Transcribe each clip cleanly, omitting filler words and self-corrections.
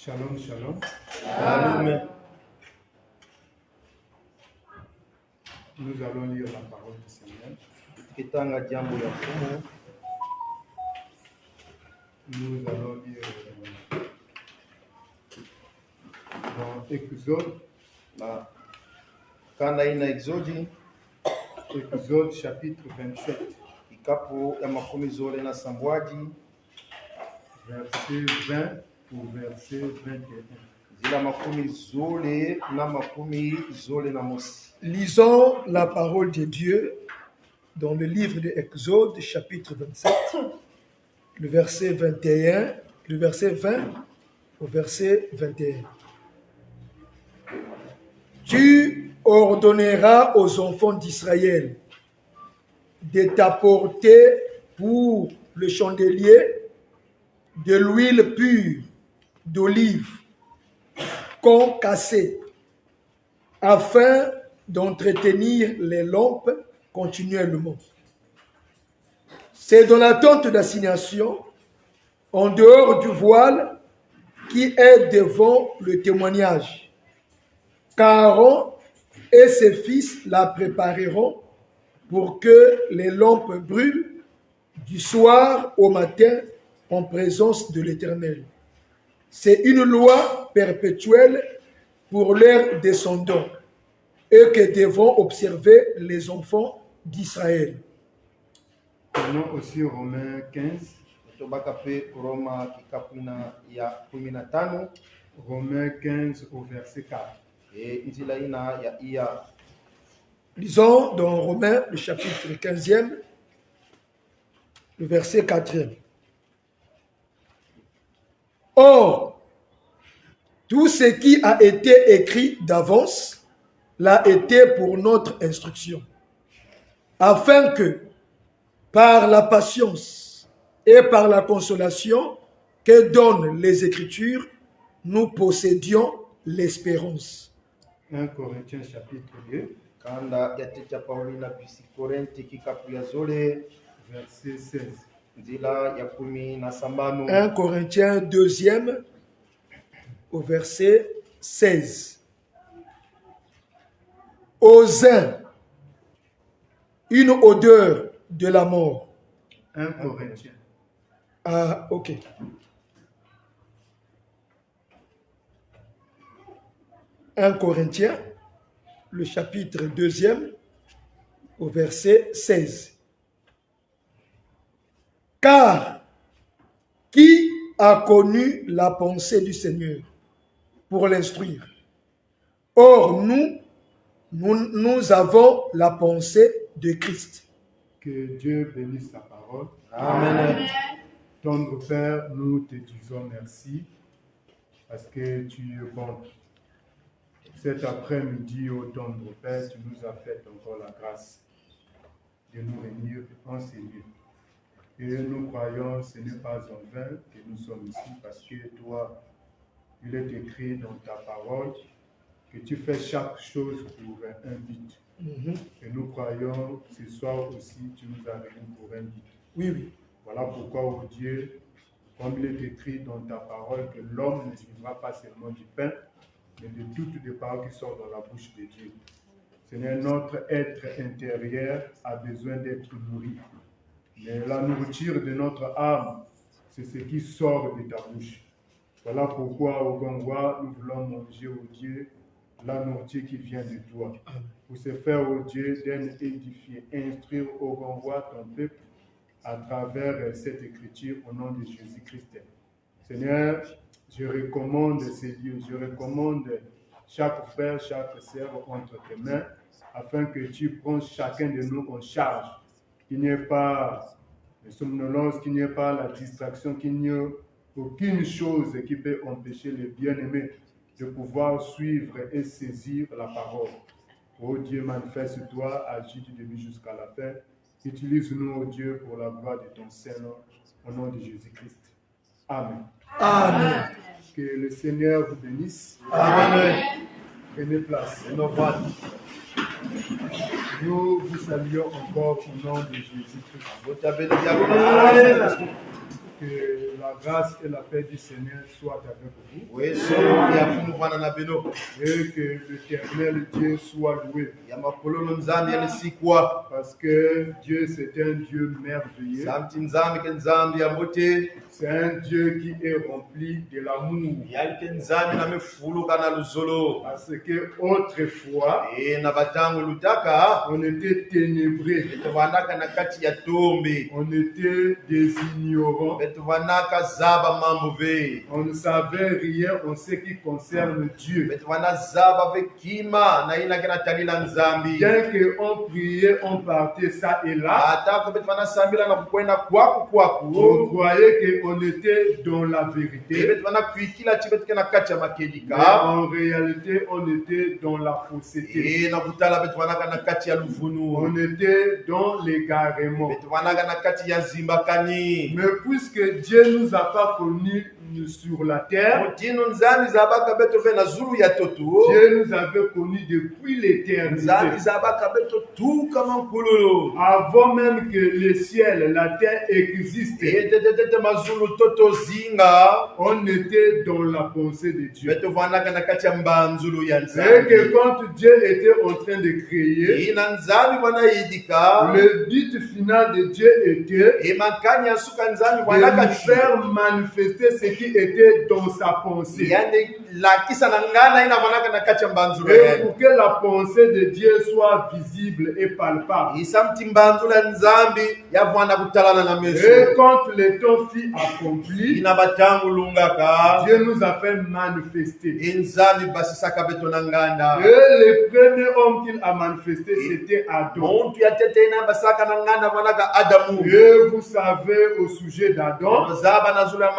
Shalom, shalom. Amen. Nous allons lire la parole du Seigneur. Kitanga jambo ya Mungu. Nous allons lire dans Exode. Kanda ina Exode. Exode chapitre 27. Ikapo ya makumi zole na sambwaji. Verset 20 au verset 21. Zila makumi zole na makumi zole na mosi. Lisons la parole de Dieu dans le livre de Exode, chapitre 27, le verset 21, le verset 20 au verset 21. Tu ordonneras aux enfants d'Israël de t'apporter pour le chandelier de l'huile pure d'olive concassée, afin d'entretenir les lampes continuellement. C'est dans la tente d'assignation, en dehors du voile, qui est devant le témoignage. Qu'Aaron et ses fils la prépareront pour que les lampes brûlent du soir au matin en présence de l'Éternel. C'est une loi perpétuelle pour leurs descendants et que devront observer les enfants d'Israël. Prenons aussi Romains 15. Romains 15 au verset 4. Lisons dans Romains, le chapitre 15e, le verset 4e. Or, tout ce qui a été écrit d'avance l'a été pour notre instruction, afin que, par la patience et par la consolation que donnent les Écritures, nous possédions l'espérance. 1 Corinthiens chapitre 2. Kanda ya techa Paulina pisi Korenti kikapu ya zole. Verset 16. Zila ya kumi na sambano. 1 Corinthiens 2e au verset 16. Aux uns, une odeur de la mort. 1 Corinthiens. Ah, ok. Un Corinthiens, le chapitre 2e, au verset 16. Car qui a connu la pensée du Seigneur pour l'instruire? Or, nous avons la pensée de Christ. Que Dieu bénisse sa parole. Amen. Tendre Père, nous te disons merci parce que tu es bon. Cet après-midi, ô tendre Père, tu nous as fait encore la grâce de nous réunir en ces lieux. Et nous croyons, ce n'est pas en vain que nous sommes ici parce que toi, il est écrit dans ta parole que tu fais chaque chose pour un but. Et nous croyons, ce soir aussi, tu nous as réunis pour un but. Oui, oui. Voilà pourquoi, ô Dieu, comme il est écrit dans ta parole, que l'homme ne vivra pas seulement du pain, mais de toutes les paroles qui sortent dans la bouche de Dieu. Seigneur, notre être intérieur a besoin d'être nourri. Mais la nourriture de notre âme, c'est ce qui sort de ta bouche. Voilà pourquoi, au Gongwa, nous voulons manger, au Dieu, la nourriture qui vient de toi. Pour se faire, au Dieu, d'un édifier, instruire au Gongwa ton peuple à travers cette écriture au nom de Jésus-Christ. Seigneur, je recommande ces lieux, je recommande chaque frère, chaque sœur entre tes mains, afin que tu prennes chacun de nous en charge, qu'il n'y ait pas de somnolence, qu'il n'y ait pas la distraction, qu'il n'y ait aucune chose qui peut empêcher les bien-aimés de pouvoir suivre et saisir la parole. Oh Dieu, manifeste-toi, agis du début jusqu'à la fin. Utilise-nous, oh Dieu, pour la gloire de ton Seigneur, au nom de Jésus-Christ. Amen. Amen. Que le Seigneur vous bénisse. Amen. Prenez place. Nous vous saluons encore au nom de Jésus-Christ. Que la grâce et la paix du Seigneur soient avec vous. weso yafumukwana na bino Et que l'éternel Dieu soit loué. ya makololo nzambi yanisikwa Parce que Dieu, c'est un Dieu merveilleux. samti nzambi ke nzambi ya mbote C'est un Dieu qui est rempli de l'amour. yali ke nzambi na mefuluka na luzolo Parce que autrefois, na batango lutaka on était ténébrés. betovanaka na kati ya tombe On était des ignorants. betovanaka zaba mambo ve On ne savait rien en ce qui concerne Dieu. betovana zaba vekima na ina kena talila nzambi Bien qu'on priait, on partait ça et là. atako betovana sambila na kukwenda kwaku kwaku On croyait qu'on était dans la vérité. betovana kuikila chibetuke na kati ya Mais makedika en réalité, on était dans la fausseté. na kutala betovanaka na kati ya luvunu On était dans l'égarement. betovanaka na kati ya zimbakani Mais puisque Dieu nous a pas connus sur la terre, mutino nzambi zabaka betove na zulu ya totu Dieu nous avait connus depuis nzambi l'éternité. zabaka beto tu kama nkululu Avant même que le ciel, la terre existent, etetete mazulu toto zinga on était dans la pensée de Dieu. betovanaka na kati ya mbanzulu ya Et nzambi que quand Dieu était en train de créer, ina nzambi vanayidika le but final de Dieu était emakani ya suka nzambi de vanaka nous faire manifester ce qui était dans sa pensée. yani lakisa na ngana ina vanaka na kati ya mbanzulu Et yani pour que la pensée de Dieu soit visible et palpable. isamti mbanzulu ya nzambi yavwana kutalana na meso Et quand le temps fut accompli, ina batangu lungaka Dieu nous a fait manifester. nzambi basisaka beto na nganda Et le premier homme qu'il a manifesté, c'était Adam. muntu ya tete ina basaka na nganda vanaka adamu Et vous savez au sujet d'Adam, zaba na zulu ya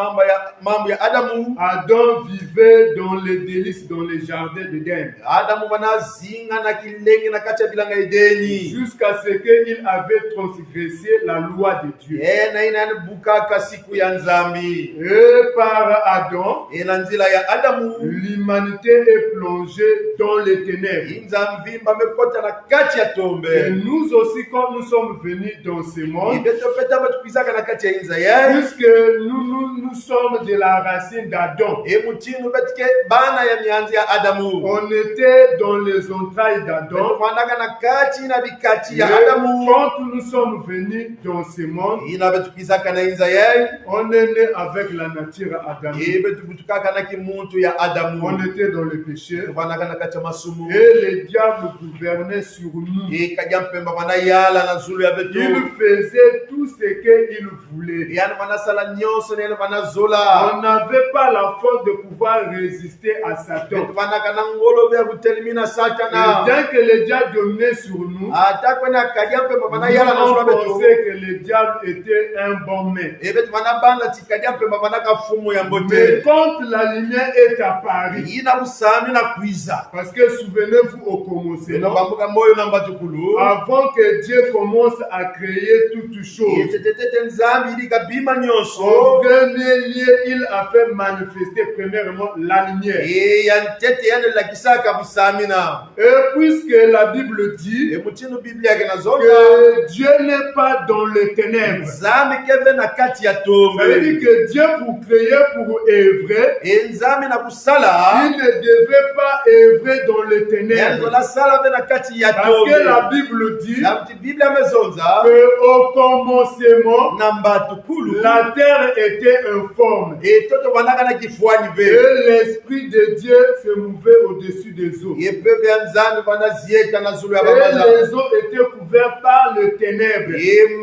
mambo ya adamu Adam vivait dans les délices, dans les jardins d'Éden, adamu vanazinga na kilenge na kati ya bilanga edeni jusqu'à ce qu'il avait transgressé la loi de Dieu. na ina yanibukaka siku ya nzambi Et par Adam, na nzila ya adamu l'humanité est plongée dans les ténèbres. nzambi mbamekota na kati ya Et tombe nous aussi, quand nous sommes venus dans ce monde, ibetopeta betukwizaka na kati ya inza ye puisque nous sommes de la racine d'Adam, emutinu betike bana ya mianzi ya adamu on était dans les entrailles d'Adam. betovanaka na kati na bikati ya Et adamu quand nous sommes venus dans ce monde, ina betukwizaka na inza ye on est né avec la nature adamique. betubutukaka na kimuntu ya On adamu était dans le péché. betovanaka na kati ya masumu Et le diable gouvernait sur nous. kajya mpemba vanayala na zulu ya betu Il faisait tout ce qu'il voulait. yani vanasala nyonso nene vanazola On n'avait pas la force de pouvoir résister à Satan. vanaka na ngolobe ya kutelimina Et satana bien que le diable dominait sur nous, ata kwena kajya mpemba nous vanayala na zulu ya on betu pensait que le diable était un bon maître. betu vanabanga ti kajya mpemba vanaka fumu ya Mais mbote quand la lumière est apparue, ina busami na kwiza parce que souvenez-vous au commencement, bambuka moyo na mbatukulu avant que Dieu commence à créer toutes choses, tetetete nzambi ili kabima en nyonso premier lieu, il a fait manifester premièrement la lumière. ya ntete yani lakisaka busami na Et puisque la Bible dit mutinu biblia yake nazonga que Dieu n'est pas dans les ténèbres, nzambi keve na kati ya ça veut tombe dire que Dieu pour créer, pour œuvrer, nzambi na kusala il ne devait pas œuvrer dans les ténèbres. yanzo la sala ve na kati ya Parce que la tombe Bible dit na mti biblia mezonza qu'au commencement, na mbatukulu la terre était informe. toto vanaka na kifuani Et ve l'Esprit de Dieu se mouvait au-dessus des eaux. peve ya nzambi vanazieta na zulu ya Et bamaza les eaux étaient couvertes par les ténèbres.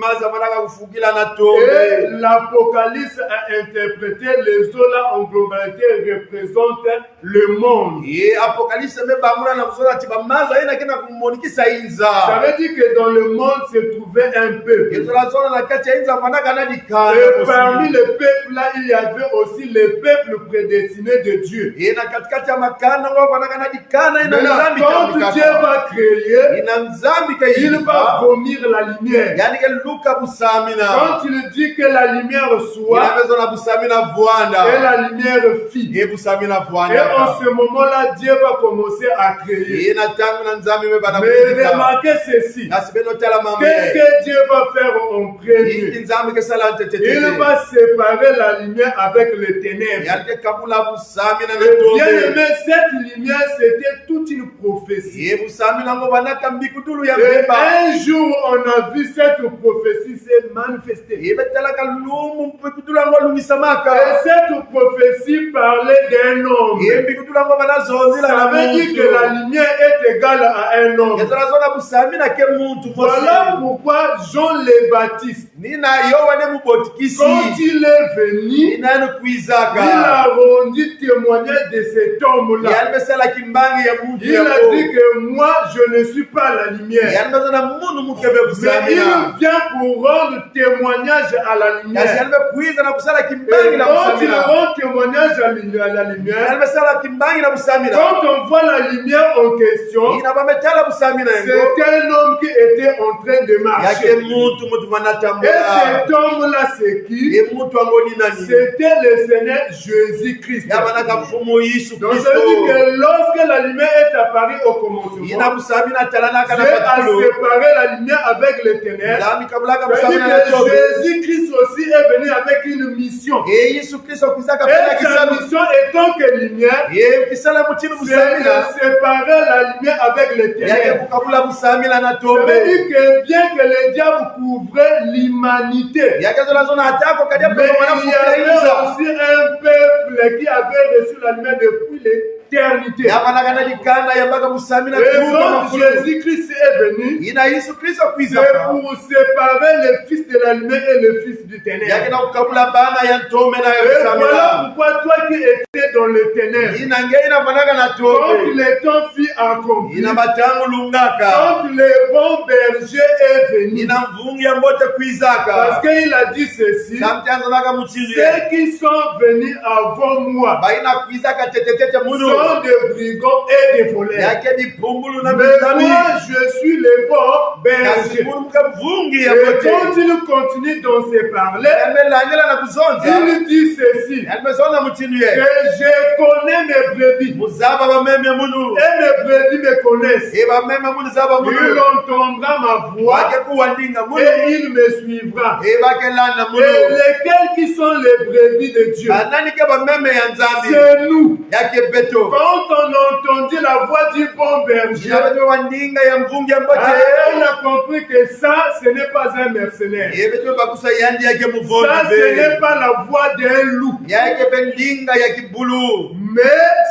maza vanaka kufukila na Et tombe l'Apocalypse a interprété les eaux là en globalité représentent le monde. apokalipse mebamula na kuzola ti bamaza ina kena kumonikisa Ça inza veut dire que dans le monde se trouvait un peuple. ezola zona na kati ya inza vanaka na Et dikana parmi les peuples là, il y avait aussi les peuples prédestinés de Dieu. ina katikati ya makana ngo vanakana dikana ina Maintenant, nzambi quand Dieu va créer, ina nzambi il va vomir la lumière. yani ke luka busamina Quand il dit que la lumière soit, ina bezo na busamina vuanda et la lumière fit. e busamina Et vuanda en ce moment-là, Dieu va commencer à créer. ina tangu na nzambi me bana Mais remarquez ceci. asibeno tala mambe Qu'est-ce que Dieu va faire en premier? nzambi ke sala Il va séparer la lumière avec les ténèbres. yani ke kabula busamina na Et bien tobe aimé, cette lumière, c'était toute une prophétie. e busamina ngo banaka mbikutulu ya Et beba un jour, on a vu cette prophétie se manifester. e betala ka lumu mbikutulu ngo lumisamaka Et cette prophétie parlait d'un homme. e mbikutulu ngo bana zonzila Ça na veut dire que la lumière est égale à un homme. ezala zona busamina ke muntu Voilà pourquoi Jean le Baptiste, nina yo wane mubotikisi quand il est venu, nina no il kuizaka a rendu témoignage de cet homme-là. yani besala kimbangi ya muntu Il a dit que moi, je ne suis pas la lumière. yani bezana mundu mukebe Mais busamina il vient pour rendre témoignage à la kasi lumière. yani bekuiza na kusala Et kimbangi na quand il busamina rend témoignage à la lumière, yani besala kimbangi na busamina quand on voit la lumière en question, ina bametala busamina c'est ngo un homme qui était en train de yake marcher. muntu mutu Et vanatambula cet homme-là, c'est qui? e mutu angoni nani C'était le Seigneur Jésus-Christ. yabanaka mfumu Yesu Donc ça veut dire Kristo que lorsque la lumière est apparue au commencement, ina busamina talanaka Dieu na a patulo séparé la lumière avec les ténèbres. nzambi kabulaka Ça veut busamina na dire que tobe Jésus-Christ aussi est venu avec une mission. e Yesu Kristo kuzaka pena Et sa kisabu mission étant que lumière, e kisala mutinu c'est busamina de séparer la lumière avec les yake ténèbres. kukabula busamina na Ça tobe veut dire que bien que le diable couvrait l'humanité, yake zola zona atako kadia mais pena il y wanafukira avait iza aussi un peuple qui avait reçu la lumière depuis l'éternité. yabanaka na likanda yambaka busamina Et tuko quand makulu Jésus-Christ est venu, ina Yesu Kristo c'est kwizaka pour séparer le fils de la lumière et le fils du yake ténèbre. na kukabula bana ya ntome na ya Et voilà busamina pourquoi toi qui étais dans les ténèbres, ina nge ina vanaka na quand tobe le temps fut accompli, ina batangu lungaka quand le bon berger est venu, ina mvungi ya mbote parce kwizaka qu'il a dit ceci, samtanzanaka mutili ceux qui sont venus avant moi baina kwizaka tetetete munu sont des brigands et des voleurs. yake bipumbulu na Mais bizami moi, je suis le bon kasi berger. munu muka mvungi ya Et mbote quand il continue dans ses paroles, yamelangela na kuzonza il dit ceci, yalimezona mutili que ye je connais mes brebis, muzaba bameme munu et mes brebis me connaissent. e bameme munu zaba Il munu entendra ma voix wake kuwandinga munu et il me suivra. e bakelanda Et munu lesquels qui sont les brebis de Dieu? banani ke bameme ya nzambi C'est nous. yake beto Quand on entendit la voix du bon berger, yabe wandinga ya mvungi ya mbote on a compris que ça, ce n'est pas un mercenaire. e beto bakusa yandi yake Ça, muvongi ce be n'est pas la voix d'un loup, yake bendinga ya kibulu mais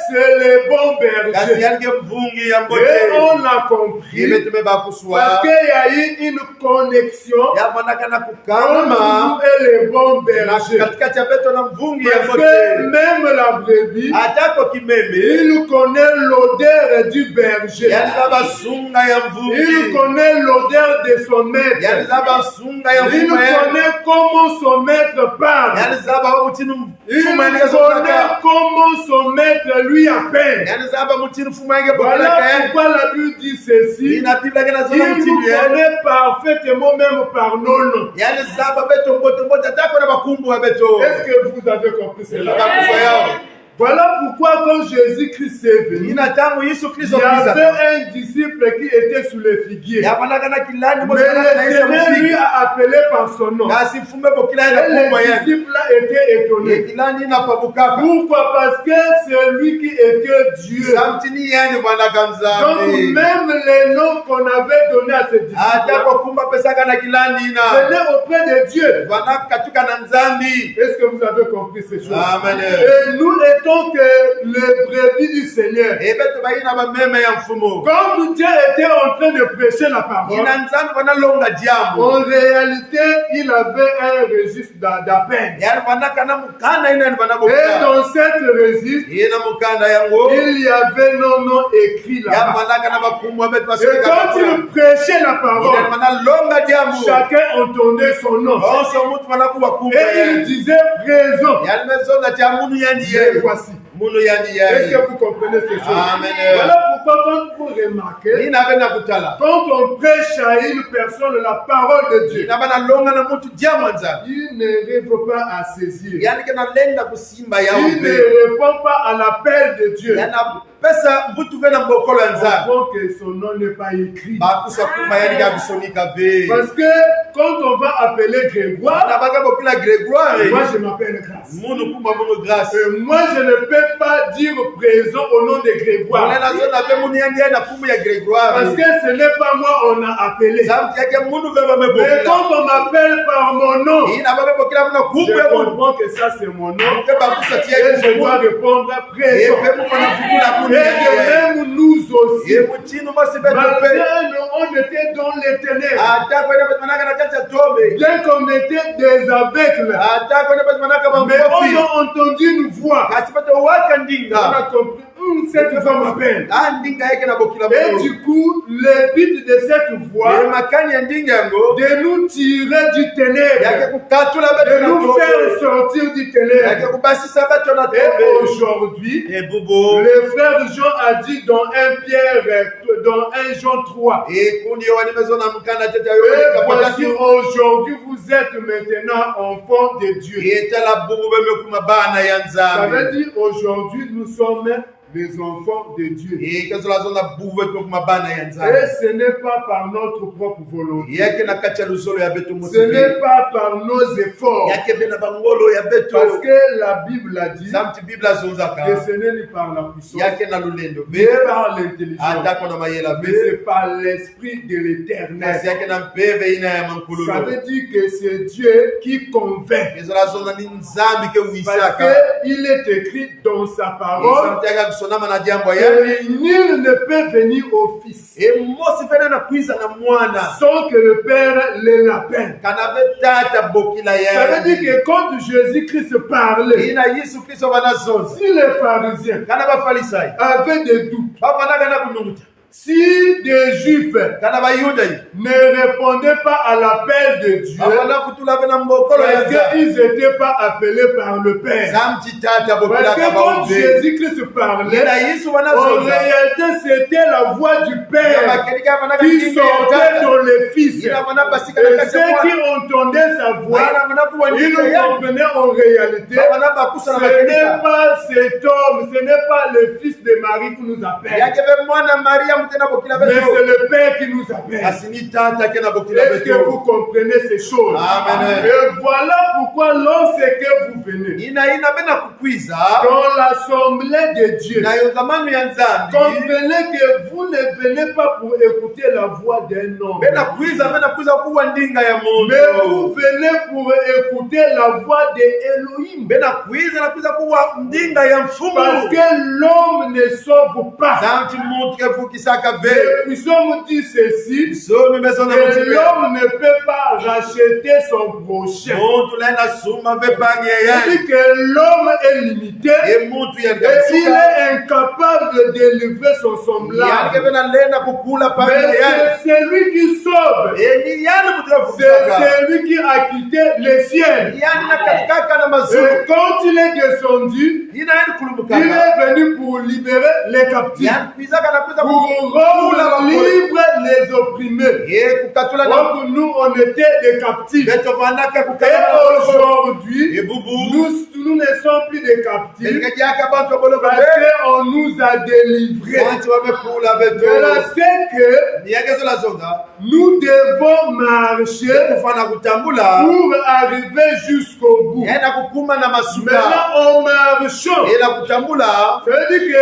c'est le bon kasi berger. yake mvungi ya Et mbote on a e compris beto be parce bakuswa qu'il y a eu une connexion yafanaka na entre kukangama nous et le bon na berger. katikati ya beto na mvungi ya Parce que mbote même la brebis, atako kimeme il connaît l'odeur du berger. yani za basunga ya Il mvungi connaît l'odeur de son yani maître. za basunga ya Il mfuma ye connaît comment son maître parle. yani za bamutini Il mfuma yenge connaît zokaka comment son maître lui appelle. yani za bamutini mfuma yenge Voilà bokelaka ye pourquoi la Bible dit ceci. ina biblia yake nazona Il nous mutini ye connaît parfaitement même par nos noms. yani za babeto mbote mbote atako na bakumbu wa beto Est-ce que vous avez compris cela? bakufa yao Voilà pourquoi quand Jésus-Christ est venu, ina tangu Yesu il Kristo y avait kwiza un disciple qui était sous le figuier. yafanaka na kilani Mais le Seigneur lui a appelé par son nom. kasi mfume bokila Et na kumba les ye disciples étaient étonnés. kilani na pabukaka Pourquoi? Parce que c'est lui qui était Dieu. samtini yani vanaka Donc mzambi même les noms qu'on avait donnés à ces disciples atako kumba pesaka na kilani na venaient auprès de Dieu. vanaka katuka na nzambi Est-ce que vous avez compris ces choses? amen Et nous étions que les brebis du Seigneur. ebeto baina bameme ya mfumo Quand Dieu était en train de prêcher la parole, ina nzambi vanalonga jambo on réalité, il avait un registre d'appel. yani vanakana mukanda ina Et vanabokila dans cette registre, yena mukanda yango il y avait nos noms écrits ya là-bas. vanakana bakumwa betu Et basika quand il prêchait la parole, vanalonga jambo chacun entendait son nom. onso mutu vanakuwa kumba Et il disait présent. yani mezonga tia munu yandi Et ye voici. munu yandi Est-ce ye que vous comprenez ces choses? Amen. Voilà pourquoi quand vous remarquez, ina bena kutala quand on prêche à une personne la parole de Dieu, ina banalonga na mutu diamwanza il ne rêve pas à saisir. yani kana lenda kusimba yao Il ne pe répond pas à l'appel de Dieu. yana pesa mvutu vena mbokolo ya On nzambe voit que son nom n'est pas écrit. bakusa kuma yani kabisonika be Parce que quand on va appeler Grégoire, na baka bokila Grégoire moi je m'appelle Grâce. munu kuma munu grâce Moi je ne peux pas dire présent au nom de Grégoire. Mwana zona be munu yandi na pumu ya Grégoire Parce que ce n'est pas moi on a appelé. zamti yake munu vema Mais mebokila quand on m'appelle par mon nom, ina baba bokila muna je kumbe munu comprends que ça c'est mon nom. ke bakusa tia Et je dois kumbe répondre e présent. pe mu kana fukula Et munu de yandi même nous aussi. e mutinu masi beto pe Malgré on était dans les ténèbres. ata kwenda beto manaka na kacha tobe Bien qu'on était des aveugles. ata kwenda beto manaka Mais bambofi on a entendu une voix. kasi beto waka On ndinga a compris. Cette voix m'appelle. ndinga yake na bokila Et munu du coup, le but de cette e voix, makani ya ndinga yango de nous tirer du yake ténèbre, kukatula de beto na nous faire tobe sortir du yake ténèbre. kubasisa beto na Et tobe aujourd'hui, e bubu le frère Jean a dit dans 1 Pierre, dans 1 Jean 3, e kundi wani mezona mukanda tete et yo voici kapataki aujourd'hui vous êtes maintenant enfants de Dieu. etala bubu bemekuma bana ya Ça veut nzambe dire aujourd'hui nous sommes les enfants de Dieu. e kazola zona bubu bemekuma bana ya Et nzambe ce n'est pas par notre propre volonté. yake na kacha luzolo ya beto Ce musibi n'est pas par nos efforts. yake bena bangolo ya beto Parce que la Bible a dit samti bibla que zonzaka ce n'est ni par la puissance, yake na lulendo ni be par l'intelligence, atako na mayela mais be c'est par l'Esprit de kasi l'Éternel. yake na mpeve ina ya Ça mankululo veut dire que c'est Dieu qui convainc. ezola zonza ni nzambi ke Parce uisaka qu'il est écrit dans sa parole samti yake kusonama na jambo ya que nul ne peut venir au Fils e mosi fena na kuiza na mwana sans que le Père le l'appelle. kana be tata bokila Ça veut ya dire que quand Jésus-Christ parlait, ina Yesu Kristo bana zonzi si les pharisiens kana bafalisai avaient des doutes, bafanaga na kununguta si des Juifs kana bayuda ne répondaient pas à l'appel de Dieu, abana kutula bena mbokolo ya parce nzambe qu'ils n'étaient pas appelés par le Père. samti tata bokila Parce que ka quand baube Jésus-Christ parlait, ina Yesu bana en zonza réalité, c'était la voix du Père bakelika bana qui kinga sortait tata dans les Fils. Et ina bana basika na ceux kacha qui mwana entendaient sa voix, ina bana kuwa ils ndinga ya comprenaient en réalité, bana bakusa na ce n'est bakelika pas cet homme, ce n'est pas le fils de Marie qui nous appelle, yake be mwana Maria mtena bokila mais beto c'est le Père qui nous appelle. asini tata ke na bokila Est-ce que vous beto comprenez ces choses? Amen. Et voilà pourquoi lorsque vous venez ina bena kukwiza dans l'assemblée de Dieu, na yo zamanu ya nzambi comprenez que vous ne venez pas pour écouter la voix d'un homme, bena kwiza kuwa ndinga ya mais vous mundu venez pour écouter la voix d'Elohim. bena kwiza kuwa ndinga ya mfumu Parce que l'homme ne sauve pas. zamti muntu kefukisaka be Et puis on dit ceci, somi mesona que mutibe l'homme ne peut pas racheter son prochain. muntu lena suma be pange ya C'est-à-dire que l'homme est limité e muntu ya et il ngasuka est incapable de délivrer son yani semblable. bena lena kukula pange Mais ya c'est celui qui sauve. e ni yani mutu C'est kefukisaka celui qui a quitté le ciel. yani na katikaka na mazuru Et quand il est descendu, ina yani il kulumukaka est venu pour libérer les captifs, yani kwizaka na kwiza pour rendre libres les opprimés. e kukatula na Donc nous, on était des captifs. beto vanaka Et kukatula aujourd'hui, e bubu nous ne sommes plus des captifs engejaka bantu boloko parce qu'on nous a délivrés. bantu wamekula beto Voilà, c'est que niyagezo la zonga nous devons marcher kufana kutambula pour arriver jusqu'au bout. ena kukuma na masuka Maintenant, en marchant, ela kutambula ça veut dire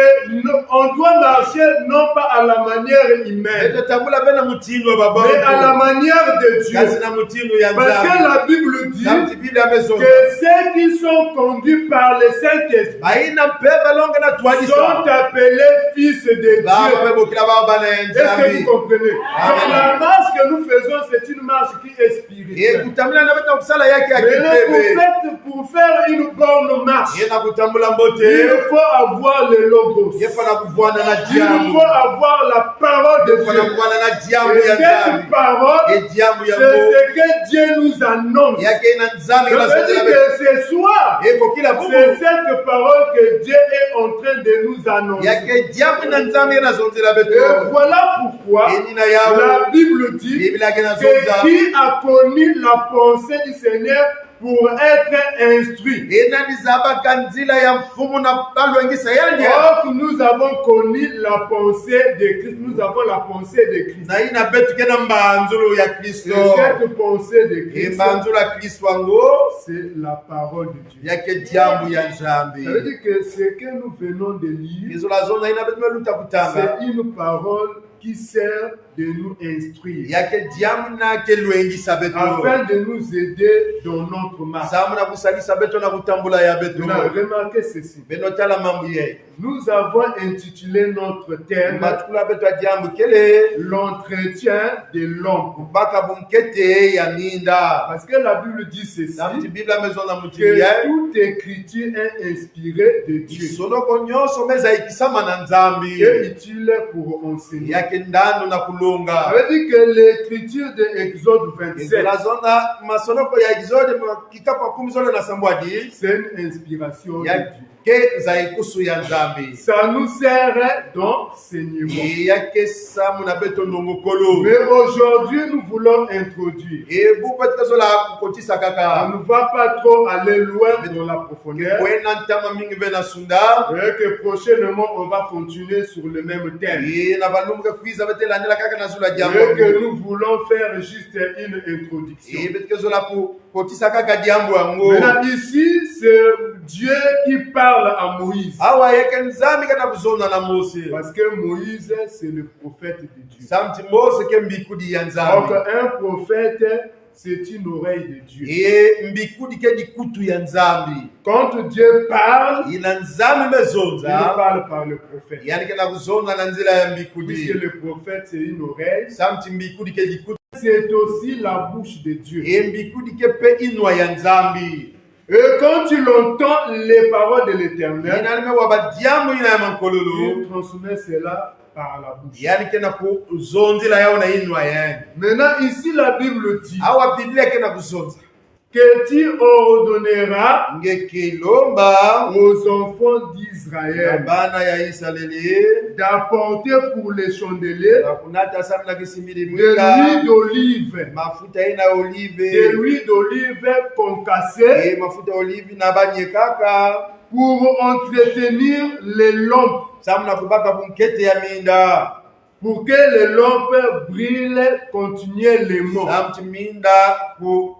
qu'on doit marcher non pas à la manière humaine, eto tambula bena mutindo mais à la babantu manière de Dieu. kasi na mutindo ya Parce que nzambe la Bible dit samti biblia amezonga que ceux qui sont conduits par le Saint-Esprit baina mpeva longa na twalisa sont appelés fils de baba Dieu. bebokila baba bana ya Est-ce que vous nzambe comprenez? Amen. Donc la marche que nous faisons, c'est une marche qui est spirituelle. kutambula na beta kusala yake ya Mais pour faire une bonne marche, na kutambula il mbote faut avoir le logos. Il yefa na kuvuana na faut diamu avoir la parole de yefa na Dieu. kuvuana na diamu Et ya cette nzambi parole, e diamu c'est ya mo ce que Dieu nous annonce. yake ina nzambi Ça na veut sote dire la beta que ce soir, eko kila bubu c'est cette parole que Dieu est en train de nous annoncer. yake diamu na nzambi na sote la Et beta voilà pourquoi enina yawo la Bible dit biblia yake na que zonza qui a connu la pensée du Seigneur pour être instruit. enandizaba kanzila ya mfumu na balwengisa yalya Or, nous avons connu la pensée de Christ. Nous avons la pensée de Christ. na ina betu kena mbanzulu ya Et Kristo cette pensée de Christ, mbanzulu ya Kristo wango c'est la parole de Dieu. yake diamu ya nzambi Ça veut dire que ce que nous venons de lire, izo la zona ina betu meluta kutanga c'est une parole qui sert de nous instruire, yake diamu na ke lwengisa betu afin de nous aider dans notre marche. samu na kusalisa betu na kutambula ya betu Maintenant, remarquez ceci. benotala mambo ye Nous avons intitulé notre thème matukula betu ya diamu kele l'entretien de l'homme. kubaka bunkete ya minda Parce que la Bible dit ceci, na biblia mezo na que mutiye toute écriture est inspirée de Dieu isonoko nyonso meza ikisama na nzambi et utile pour enseigner. yake ndano na Ça kulunga veut dire que l'écriture de Exode 27, la zona masonoko ya exode kikapa 10 na sambwadi c'est une inspiration de yake Dieu. za ikusu ya nzambi Ça nous sert d'enseignement. yake samu na beto ndongokolo Mais aujourd'hui, nous voulons introduire. ebu patikazo la kukotisa On kaka ne va pas trop aller loin dans la profondeur. kwena ntama mingi vena sunda Et que prochainement, on va continuer sur le même thème. na balunga kwiza betelandela kaka na zula Et jambo que nous voulons faire juste une introduction. betikezo la kukotisa kaka jambo yango Maintenant, ici, c'est Dieu qui parle à Moïse. awa yake nzambi kana kuzona na Mose Parce que Moïse, c'est le prophète de Dieu. samti Mose ke mbikudi ya Donc, nzambi un prophète, c'est une oreille de Dieu. mbikudi ke dikutu ya nzambi Quand Dieu parle, ina nzambi il mezonza parle par le prophète. yani kana kuzonga na nzila ya Puisque mbikudi le prophète, c'est une oreille, samti mbikudi ke dikutu c'est aussi la bouche de Dieu. mbikudi ke pe inwa ya nzambi Et quand tu entends les paroles de l'Éternel, inalime waba diamu ina ya mankololo il transmet cela par la bouche. yani kena kuzonzila yao na inwa yani Maintenant, ici, la Bible dit awa biblia kena kuzonza que tu ordonneras ngekilomba aux enfants na d'Israël bana ya Israeli d'apporter pour les chandeliers na kunata sami na kisimili de mwika l'huile d'olive, mafuta ina olive de l'huile d'olive concassée mafuta olive na banyekaka pour entretenir les lampes, samu na kubaka bunkete ya minda pour que les lampes brillent continuellement samti minda ku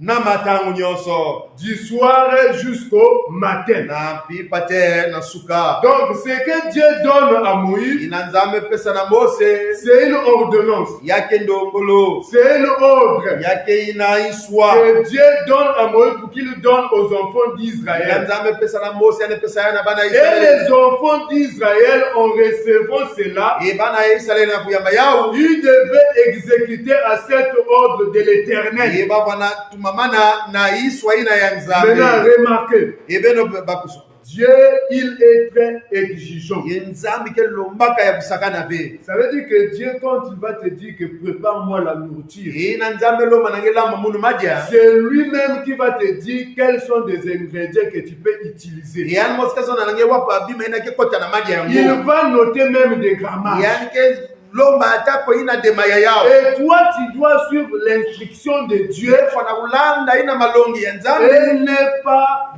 na matangu nyonso du soir jusqu'au matin. na pipa te na suka Donc, ce que Dieu donne à Moïse, ina nzambe pesa na Mose c'est une ordonnance, yake ndongolo c'est une ordre yake ina iswa que Dieu donne à Moïse pour qu'il donne aux enfants ina d'Israël. nzambe pesa na Mose ane pesa ya na bana Et Israeli les enfants d'Israël, en recevant cela, bana ya Israeli na kuyamba yao ils devaient exécuter à cet ordre de l'Éternel. bana tumamana na iswa ina ya nzambe Maintenant, remarquez, beno bakusu Dieu, il est très exigeant. nzambe ke lombaka ya busakana be Ça veut dire que Dieu, quand il va te dire que prépare-moi la nourriture, ina nzambe loma nangelamba munu madia c'est lui-même qui va te dire quels sont des ingrédients que tu peux utiliser. yani mosikazo na nange wapa bima ina ke kota na madia Il yango va noter même des grammages. yani ke lomba atako ina demaya yao Et toi, tu dois suivre l'instruction de Dieu fana kulanda ina malongi ya nzambe et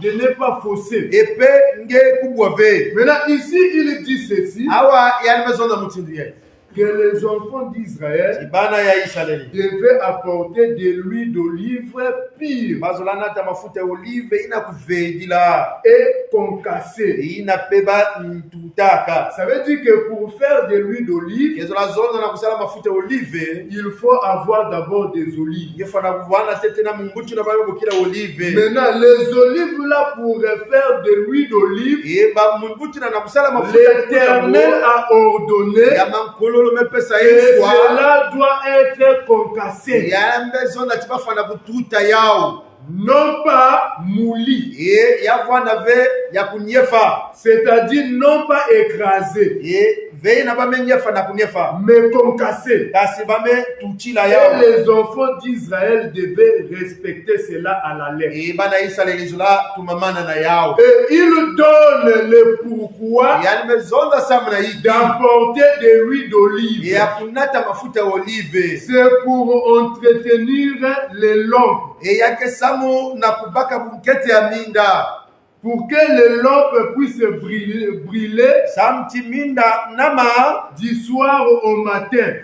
de ne pas fausser. epe nge kubwa ve Maintenant, ici, il dit ceci, awa yani mezonza mutindi ye que les enfants d'Israël bana ya Israeli devaient apporter de l'huile d'olive pure bazolana ta mafuta ya olive ina kuvedila et concassée. ina peba ntutaka Ça veut dire que pour faire de l'huile d'olive, kezola zonza na kusala mafuta ya olive il faut avoir d'abord des olives. ngefana kuvana tete na munguchu na bayo bokila olive Maintenant, les olives là pourraient faire de l'huile d'olive. ba munguchu na kusala mafuta L'Éternel a ordonné ya mankolo makolo mepesa Et iswa cela doit être concassé. yambe zonda tibafana kututa yao Non pas mouli. yavana ve ya kunyefa C'est-à-dire non pas écrasé, ve na bamenyefa na kunyefa mais concassé. kasi bame tutila Et yao les enfants d'Israël devaient respecter cela à la lettre. bana Israeli zola tumamana na yao Et il donne le pourquoi yani mezonda samna hii d'apporter de l'huile d'olive. ya kunata mafuta ya olive C'est pour entretenir les lampes, yake samu na kubaka bunkete ya minda pour que les lampes puissent brûler samti minda nama du soir au matin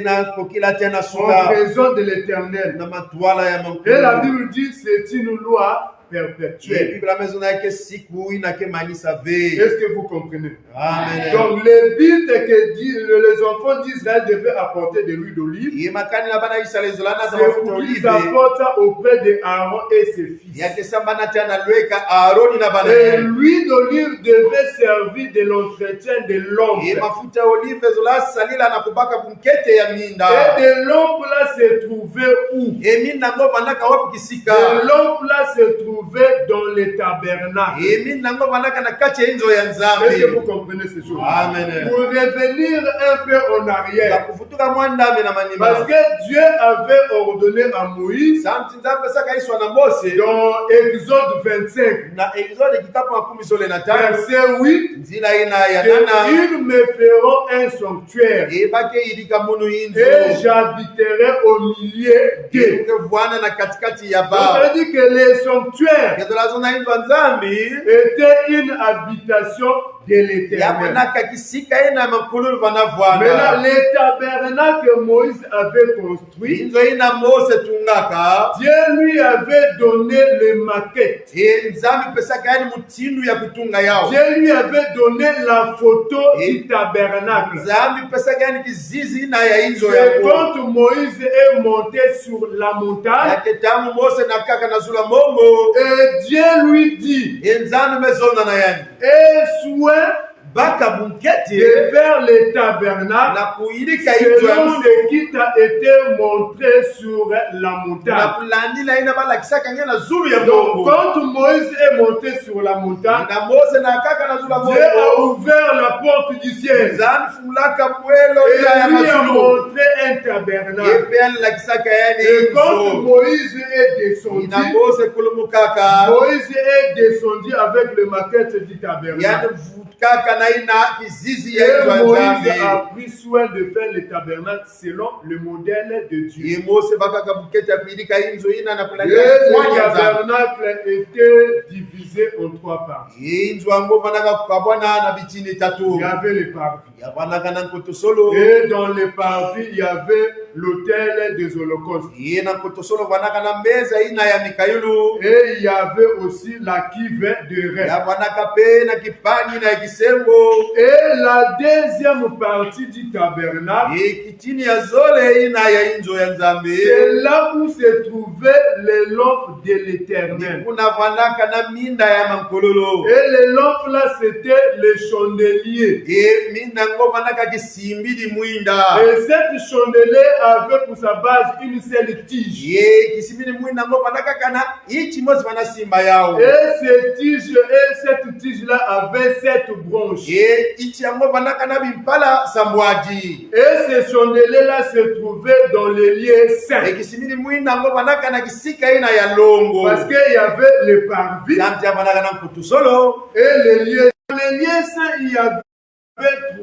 na kokila tena en suga présence de l'Éternel. na matwala ya Et la mankulu Bible dit c'est une loi perpétuelle. Biblia mezona yake siku inake manisa ve Est-ce que vous comprenez? amen Donc le but est que les enfants d'Israël devaient apporter de l'huile d'olive. yemakani na bana Israeli zola na C'est mafuta pour qu'ils olive apportent ça auprès de Aaron et ses fils. yake sambana tena lweka Aroni na bana Et l'huile d'olive devait servir de l'entretien de l'ombre. mafuta olive zola salila na kubaka bunkete ya minda Et de l'ombre là se trouvait où? minda ngo banaka wapi kisika De l'ombre là se trouvait dans le tabernacle. minda ngo banaka na kati ya inzo ya Est-ce que nzambe vous comprenez ces choses? amen Pour revenir un peu en la arrière, kufutuka mwandame na parce manima que Dieu avait ordonné à Moïse samti nzambe saka iswa na Mose dans Exode 25, na Exode kitabu makumi sole na tano verset 8, nzila ina ya nana qu'ils me feront un sanctuaire ebake ilika munu inzo et j'habiterai au milieu d'eux. ke bwana na katikati ya Donc, ça ba veut dire que les sanctuaires kezola zona inzo nzambi était une habitation de l'Éternel. yamanaka kisika ina makulu bana bwana Maintenant, les tabernacles que Moïse avait construits, inzo ina Mose tungaka Dieu lui avait donné les maquettes. nzambi pesaka yani mutindu ya kutunga yao Dieu lui avait donné la photo du tabernacle. nzambi pesaka yani kizizi ina ya inzo C'est yako quand Moïse est monté sur la montagne yake tamu Mose na kaka na zula momo et Dieu lui dit, nzambi mezona na yani aie soin baka bunkete de faire le tabernacle na kuilika inzo ya selon ce qui t'a été montré sur la na montagne. kulandila ina balakisaka ngena zulu ya Donc, bongo quand Moïse est monté sur la montagne, na Mose na kaka na zula Dieu a bongo ouvert la porte du ciel nzambi fulaka mwelo et ila ya lui a mazulu montré un tabernacle. yepe alakisaka yani Et quand inzo Moïse est descendu, ina Mose kulumukaka Moïse est descendu avec le maquette du yani tabernacle. kaka na ina kizizi ya Et inzo ya Moïse nzambi a pris soin de faire le tabernacle selon le modèle de Dieu. ye Mose bakaka bukete ya kuilika inzo ina na Et kulandila le mwanya nzambi tabernacle était divisé en trois parties. inzo yango banaka kukabwana na bitini Il tatu y avait les parvis. yabanaka na nkoto solo Et dans les parvis, il y avait l'autel des holocaustes. ye na nkoto solo banaka na meza ina ya mikayulu Et il y avait aussi la kive de rein. yabanaka pe na kipani na ya kisembo Et la deuxième partie du tabernacle, ye kitini ya zole ina ya inzo ya nzambe c'est là où se trouvaient les lampes de l'Éternel. kuna vanaka na minda ya mankololo Et les lampes là, c'était les chandeliers. ye minda ngo vanaka kisimbi di mwinda Et cette chandelier avait pour sa base une seule tige. ye kisimbi di mwinda ngo vanaka kana ichi mozi vana simba yao Et cette tige là avait 7 branches. ye ichi yango vanaka na bimpala sambwaji Et ces chandeliers là se trouvaient dans les lieux saints. kisimbi di mwinda ngo vanaka na kisika ina ya longo Parce qu'il y avait les parvis zamti ya vanaka na nkutu solo et les lieux. Dans les lieux saints, il y avait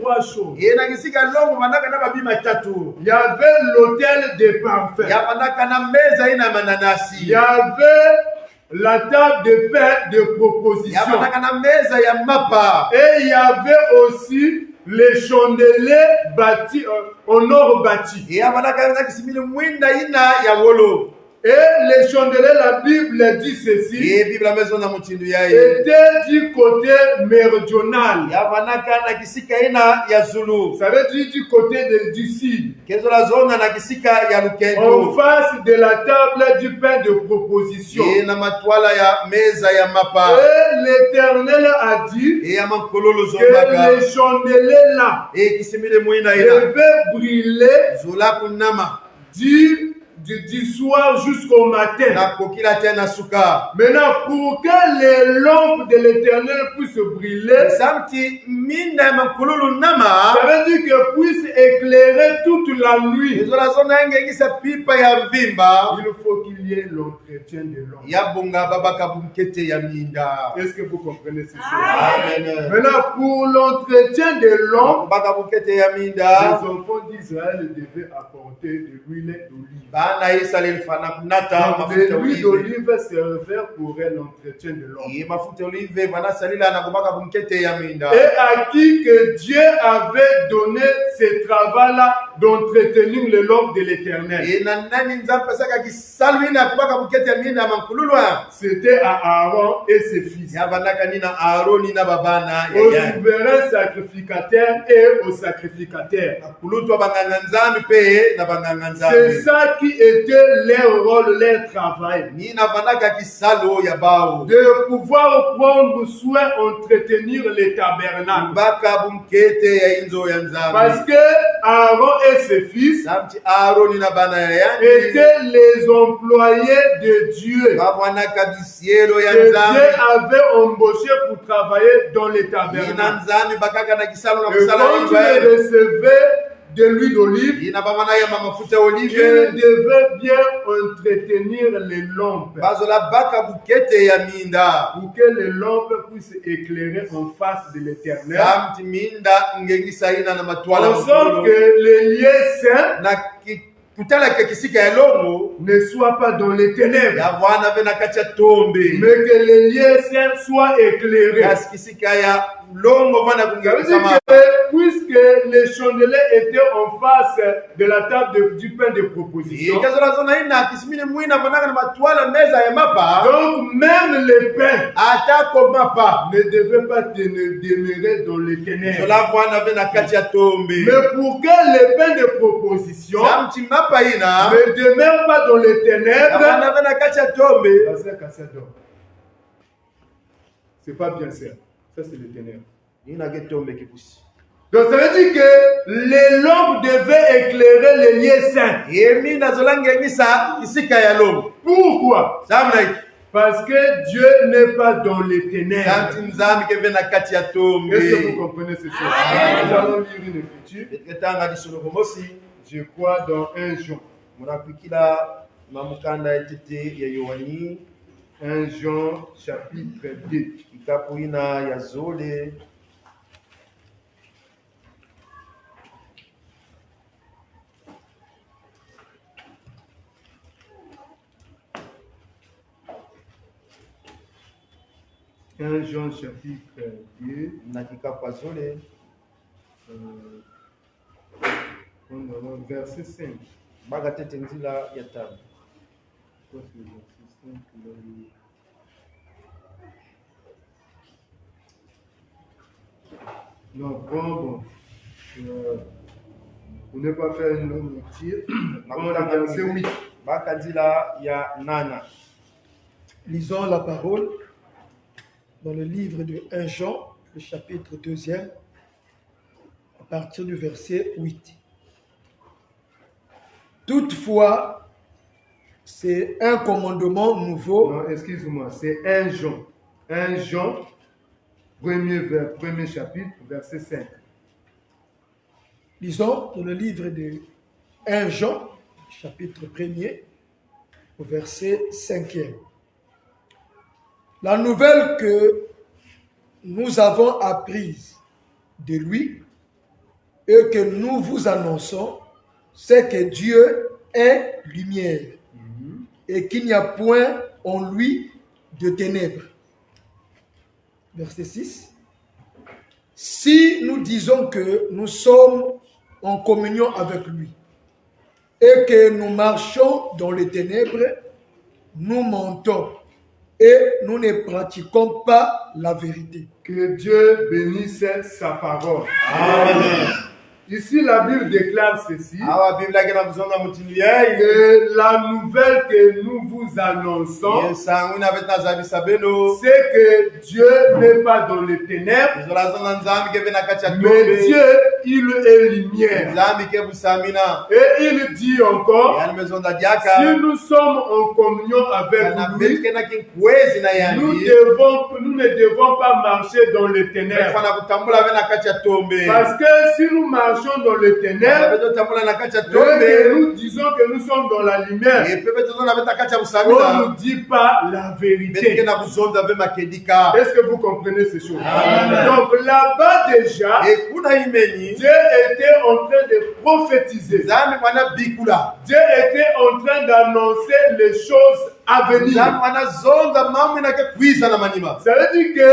3 choses. ye na kisika longo vanaka na babima tatu Il y avait l'autel des parfums. ya vanaka na meza ina Il mananasi y avait la table de pain de ya proposition. vanaka na meza ya mapa Et il y avait aussi les chandeliers bâtis, en or bâti. ya vanaka na kisimbi di mwinda ina ya wolo Et les chandeliers, la Bible dit ceci, ye Biblia maison na mutindu yaye étaient du côté méridional. ya vanaka na kisika ina ya Zulu Ça veut dire du côté du sud. kezo la zona na kisika ya En Lukendo face de la table du pain de proposition. ye na matwala ya meza ya mapa Et l'Éternel a dit e ya mankololo que zombaka les chandeliers là e kisimile muina ina devaient brûler zula kunama du soir jusqu'au matin. na kokila tena suka Maintenant, pour que les lampes de l'Éternel puissent brûler, samti minda ya mankololo nama ça veut dire que puissent éclairer toute la nuit. kezo la zona engekisa pipa ya vimba Il faut qu'il y ait l'entretien de l'homme. ya bonga babaka bumkete ya minda Est-ce que vous comprenez ces choses? amen Maintenant, pour l'entretien de l'homme, babaka bumkete ya les minda enfants d'Israël devaient apporter de l'huile d'olive. bana Israeli fana kunata Donc, mafuta l'huile olive d'olive servait pour l'entretien de l'homme. ye mafuta olive bana salila na kubaka bumkete ya minda Et à qui que Dieu avait donné ce travail-là d'entretenir le l'homme de l'Éternel. ye na nani nzambe saka kisalwi na kubaka bumkete ya minda ya mankululwa C'était à Aaron et ses fils. ya banaka ni na Aroni na babana ya Aux ya souverains sacrificateurs et aux sacrificateurs. kulutwa banganga nzambi pe na banganga C'est nzambi ça qui était leur rôle, leur travail. ni na banaka kisalo ya bao De pouvoir prendre soin, entretenir les tabernacles. baka bumkete ya inzo ya nzambi Parce que Aaron et ses fils samti Aroni na bana ya yani étaient les employés de Dieu. babwanaka bisielo ya Que Dieu nzambi avait embauché pour travailler dans les ina tabernacles. nzambi bakaka na kisalo na Et kusala quand tu Israeli recevais de l'huile d'olive, ina bamana ya mafuta tu olive devais bien entretenir les lampes bazola baka bukete ya minda pour que les lampes puissent éclairer en face de l'Éternel. samti minda ngengisa ina na matwala En sorte que les lieux saints na kutala ke kisika ya longo ne soient pas dans les ténèbres, ya bwana ve na kati ya tombe mais que les lieux saints soient éclairés. kasi kisika ya longo bwana Ça veut kungengisa dire que puisque les chandeliers étaient en face de la table du pain de proposition, ikazola zona ina kisimile mwina banaka na matwala meza ya mapa donc même les pains atako mapa ne devaient pas demeurer dans les ténèbres. zola bwana ve na kati ya tombe Mais pour que les pains de proposition samti mapa ina ne demeurent pas dans les ténèbres, bwana ve na kati ya tombe c'est pas bien ça. Ça, c'est les ténèbres. ina ke tombe kikusi Donc, ça veut dire que les lampes devaient éclairer les lieux saints. yemi nazola ngengisa kisika ya longo Pourquoi? samna iki Parce que Dieu n'est pas dans les ténèbres. samti nzambi ke ve na kati ya tombe Est-ce que vous comprenez ces choses? Nous allons lire une écriture. etanga lisolo mosi Je crois dans 1 Jean. munapikila mamukanda etete ya Yohani 1 Jean chapitre 2. kitabu ina ya zole Un Jean chapitre 2. na kikapu ya zole Verset 5. baga tete nzila ya tano Quoi, c'est le verset 5 là? Non, bon. Pour ne pas faire une longue lecture, on a verset 8. baga nzila ya nana Lisons la parole dans le livre de 1 Jean, le chapitre 2e, à partir du verset 8. Toutefois, c'est un commandement nouveau. Non, excuse-moi, c'est 1 Jean. 1 Jean, premier chapitre, verset 5. Lisons dans le livre de 1 Jean, chapitre 1er, au verset 5e. La nouvelle que nous avons apprise de lui et que nous vous annonçons, c'est que Dieu est lumière et qu'il n'y a point en lui de ténèbres. Verset 6. Si nous disons que nous sommes en communion avec lui et que nous marchons dans les ténèbres, nous mentons et nous ne pratiquons pas la vérité. Que Dieu bénisse sa parole. Amen. Ici, la Bible déclare ceci. Awa Biblia kina mzonga mutindi yeye. Et la nouvelle que nous vous annonçons, Yesangu ina betna zabi sabeno. c'est que Dieu n'est pas dans les ténèbres, Izola zonga nzambi ke bena kacha mais tobe. Dieu, il est lumière. Nzambi ke busamina. Et il dit encore, Yani mezonda si diaka. nous sommes en communion avec Kana lui, betke na kinkwezi na nous yani. ne devons pas marcher dans les ténèbres. Fana kutambula bena kacha tombe. Parce que si nous marchons dans les ténèbres, Beto tambula na kacha et que tombe. nous disons que nous sommes dans la lumière, Et pepe tozona beta kacha on busamina. ne nous dit pas la Betke vérité. na kuzonda be makedika. Est-ce que vous comprenez ces choses? Amen. Donc là-bas déjà, Et kuna imeni. Dieu était en train de prophétiser. Nzambi mwana bikula. Dieu était en train d'annoncer les choses à venir. Nzambi mwana zonda mambo inake kwiza na manima. Ça veut dire que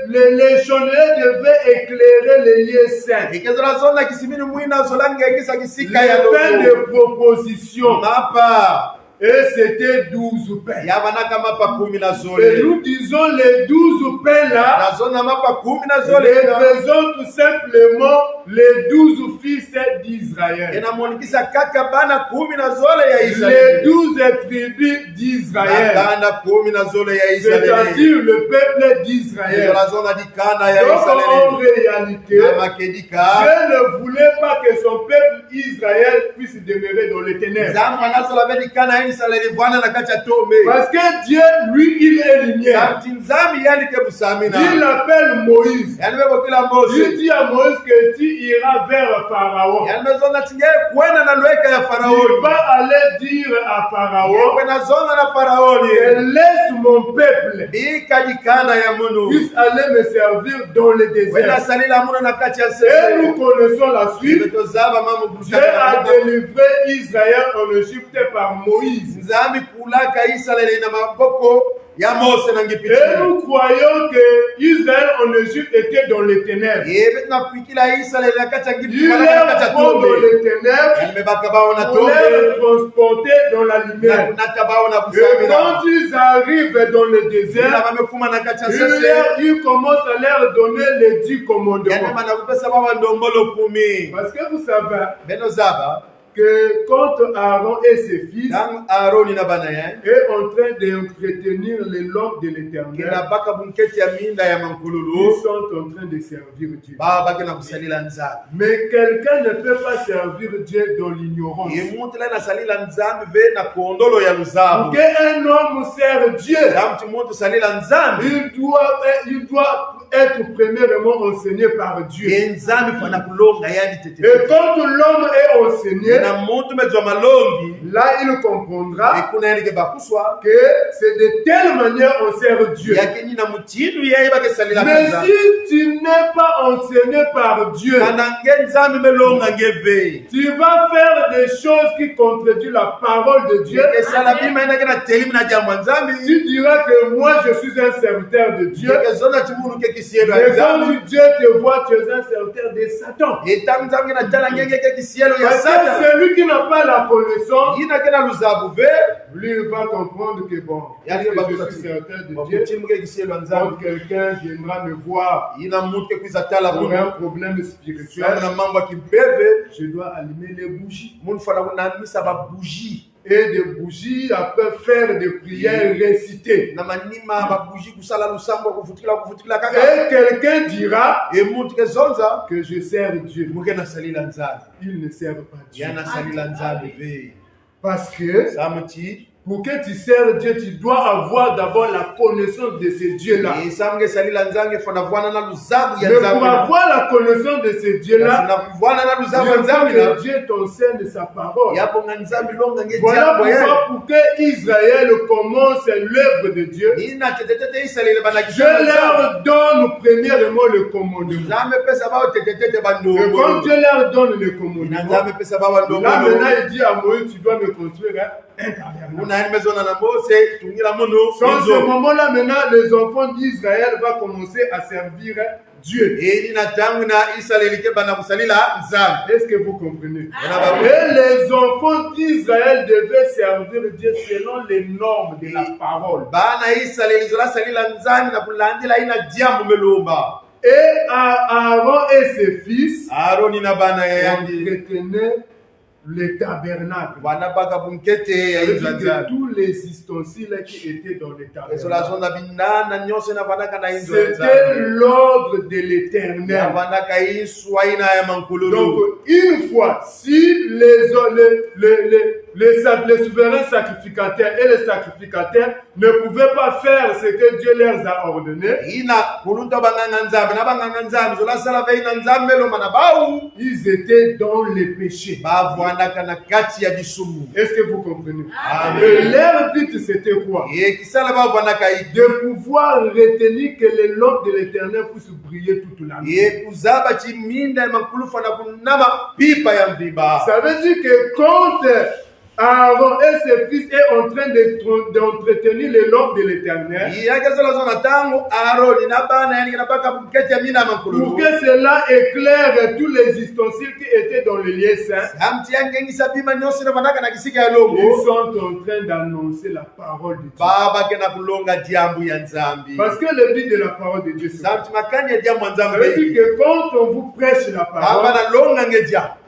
les chandeliers devaient éclairer les lieux saints. Ikezala zonda kisimini mwina zolanga ekisa kisika Il y ya avait logo. des propositions. Mapa. Et c'était 12 pains. Yabanaka mapa 10 na Et zole. nous disons les 12 pains là Na zona mapa 10 na zole. représentent tout simplement les 12 fils d'Israël. Ena monikisa kaka bana 10 na zole ya Les Israeli. 12 tribus d'Israël. Bana 10 na zole ya Israeli. C'est-à-dire le peuple d'Israël. Izola zona dikana ya Donc en Israeli. réalité, Na makedika. Dieu ne voulait pas que son peuple Israël puisse demeurer dans les ténèbres. Nzambi mwana zola be dikana ya Israeli bwana na kacha tombe. Parce que Dieu, lui, il est lumière. Samti nzambi yani ke busamina. Il appelle Moïse. Yani bebo kila Mose. Il dit à Moïse que tu iras vers Pharaon. Yani mezona tinge kwenda na lweka ya Il Faraoni. va aller dire à Pharaon, Kwenda zona na Faraoni. laisse mon peuple Bika dikana ya munu. puisse aller me servir dans le Kwenda désert. salila munu na kati ya Et nous sese. connaissons la suite. Beto zaba mamu Dieu a délivré Israël en Égypte par Moïse. Nzambi kulaka Israeli na maboko ya Mose na Et ngipiti. nous croyons que Israël en Égypte était dans les ténèbres. Yebe na pikila Israeli na kati ya Il ngipiti na kati ya est bon dans tombe. les ténèbres Yani mebaka bao na pour tombe. les transporter dans la Na lumière. kunata bao na Et busamina. quand ils arrivent dans le Ila désert, wamefuma na kati ya sese. il commence à leur donner les 10 Yani commandements. mana kupesa baba ndombolo 10. Parce que vous savez Beno zaba. que quand Aaron et ses fils Dan Aroni na bana yan. est en train d'entretenir les lois de Kina l'Éternel, baka bunketi ya minda ya ils mankululu. sont en train de servir Dieu. Baba kina kusalila nzambi. Mais quelqu'un ne peut pas servir Dieu dans l'ignorance. Ye muntu la nasalila nzambi ve na kondolo ya Pour luzabu. qu'un homme serve Dieu, Zamti muntu salila nzambi. il doit être premièrement enseigné par Dieu. Ye nzambi fana kulonga yani Et tete. quand l'homme est enseigné, Na muntu mezwa malongi. là il comprendra Ekuna yani ke bakuswa. que c'est de telle manière on sert Dieu. Yake ni na mutinu yeye bake salila Mais nzambi. si tu n'es pas enseigné par Dieu, Kana nge nzambi melonga ngeve. tu vas faire des choses qui contredisent la parole de Dieu. Ke sala bima ina kana telimu na jambo nzambi. Tu diras que moi je suis un serviteur de Dieu. Ke zona timunu ke kisielo Mais nzambi. quand Dieu te voit, tu es un serviteur de Satan. Etam nzambi na tala ngenge ke kisielo ya Parce que sata. celui qui n'a pas la connaissance, Yina kena luzabu ve. lui il va comprendre que bon, Yani puisque je bakusati. suis serviteur de Dieu. Mutimu ke kisielo Quand nzambi. quelqu'un viendra me voir Yina muntu ke kwiza tala pour kuna. un problème spirituel, Sana na mambo ya kibebe. je dois allumer les bougies. Muntu fana kunamisa ba bougie. Et des bougies, après faire des prières récitées. Na manima ba bougie kusala lusambo kufutikila kaka. Et quelqu'un dira E muntu ke zonza. que je sers Dieu. Muke na salila nzambi. Il ne sert pas Dieu. Yana salila nzambi ve. Parce que Samuti. pour que tu sers Dieu, tu dois avoir d'abord la connaissance de ce Dieu-là. E samge salila nzange fana vwana na luzabu ya Mais pour nzambi. avoir la connaissance de ce Dieu-là, Na vwana na il luzabu ya faut nzambi que na. Dieu t'enseigne sa parole. Yapo nga nzambi longa nge Voilà jambo ya. pourquoi pour que Israël commence l'œuvre de Dieu, Nina tetetete isalile bana je kisema nzambi. leur donne premièrement le commandement. Nzambe pesa bao tetetete Et bandongo. quand Dieu leur donne le Nina commandement, nzambe pesa bao là bandongo. maintenant il dit à Moïse, tu dois me construire un tabernacle. Una maison na Mose, tungira mono. Sans ce moment-là, maintenant, les enfants d'Israël vont commencer à servir Dieu. Et Est-ce que vous comprenez? Et les enfants d'Israël devaient servir Dieu selon les normes de la parole. Et Aaron et ses fils entretenaient le tabernacle. Avec tous les ustensiles qui étaient dans le tabernacle. C'était l'ordre de l'Éternel. Donc, une fois, si les souverains sacrificateurs et les sacrificateurs ne pouvaient pas faire ce que Dieu leur a ordonné, ils étaient dans les péchés. Est-ce que vous comprenez? Et leur but c'était quoi? De pouvoir retenir que les lampes de l'Éternel puissent briller toute la nuit. Ça veut dire que quand Aaron et ses fils est en train d'entretenir les lampes de l'Éternel, pour que cela éclaire tous les ustensiles qui étaient dans le lieu saint, ils sont en train d'annoncer la parole de Dieu. Parce que le but de la parole de Dieu, c'est ça veut dire que quand on vous prêche la parole,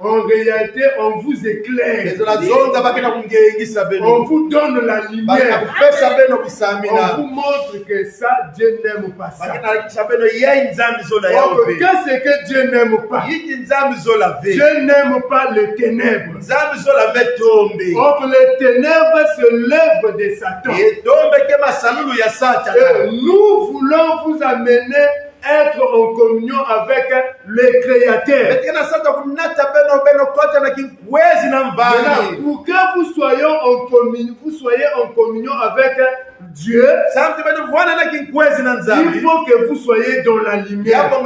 en réalité, on vous éclaire. On vous donne la lumière. On vous montre que ça, Dieu n'aime pas ça. Donc, qu'est-ce que Dieu n'aime pas? Dieu n'aime pas les ténèbres. Donc, les ténèbres, c'est l'œuvre de Satan. Et nous voulons vous amener être en communion avec le Créateur. Pour que vous soyez en communion avec Dieu, il faut que vous soyez dans la lumière. Mais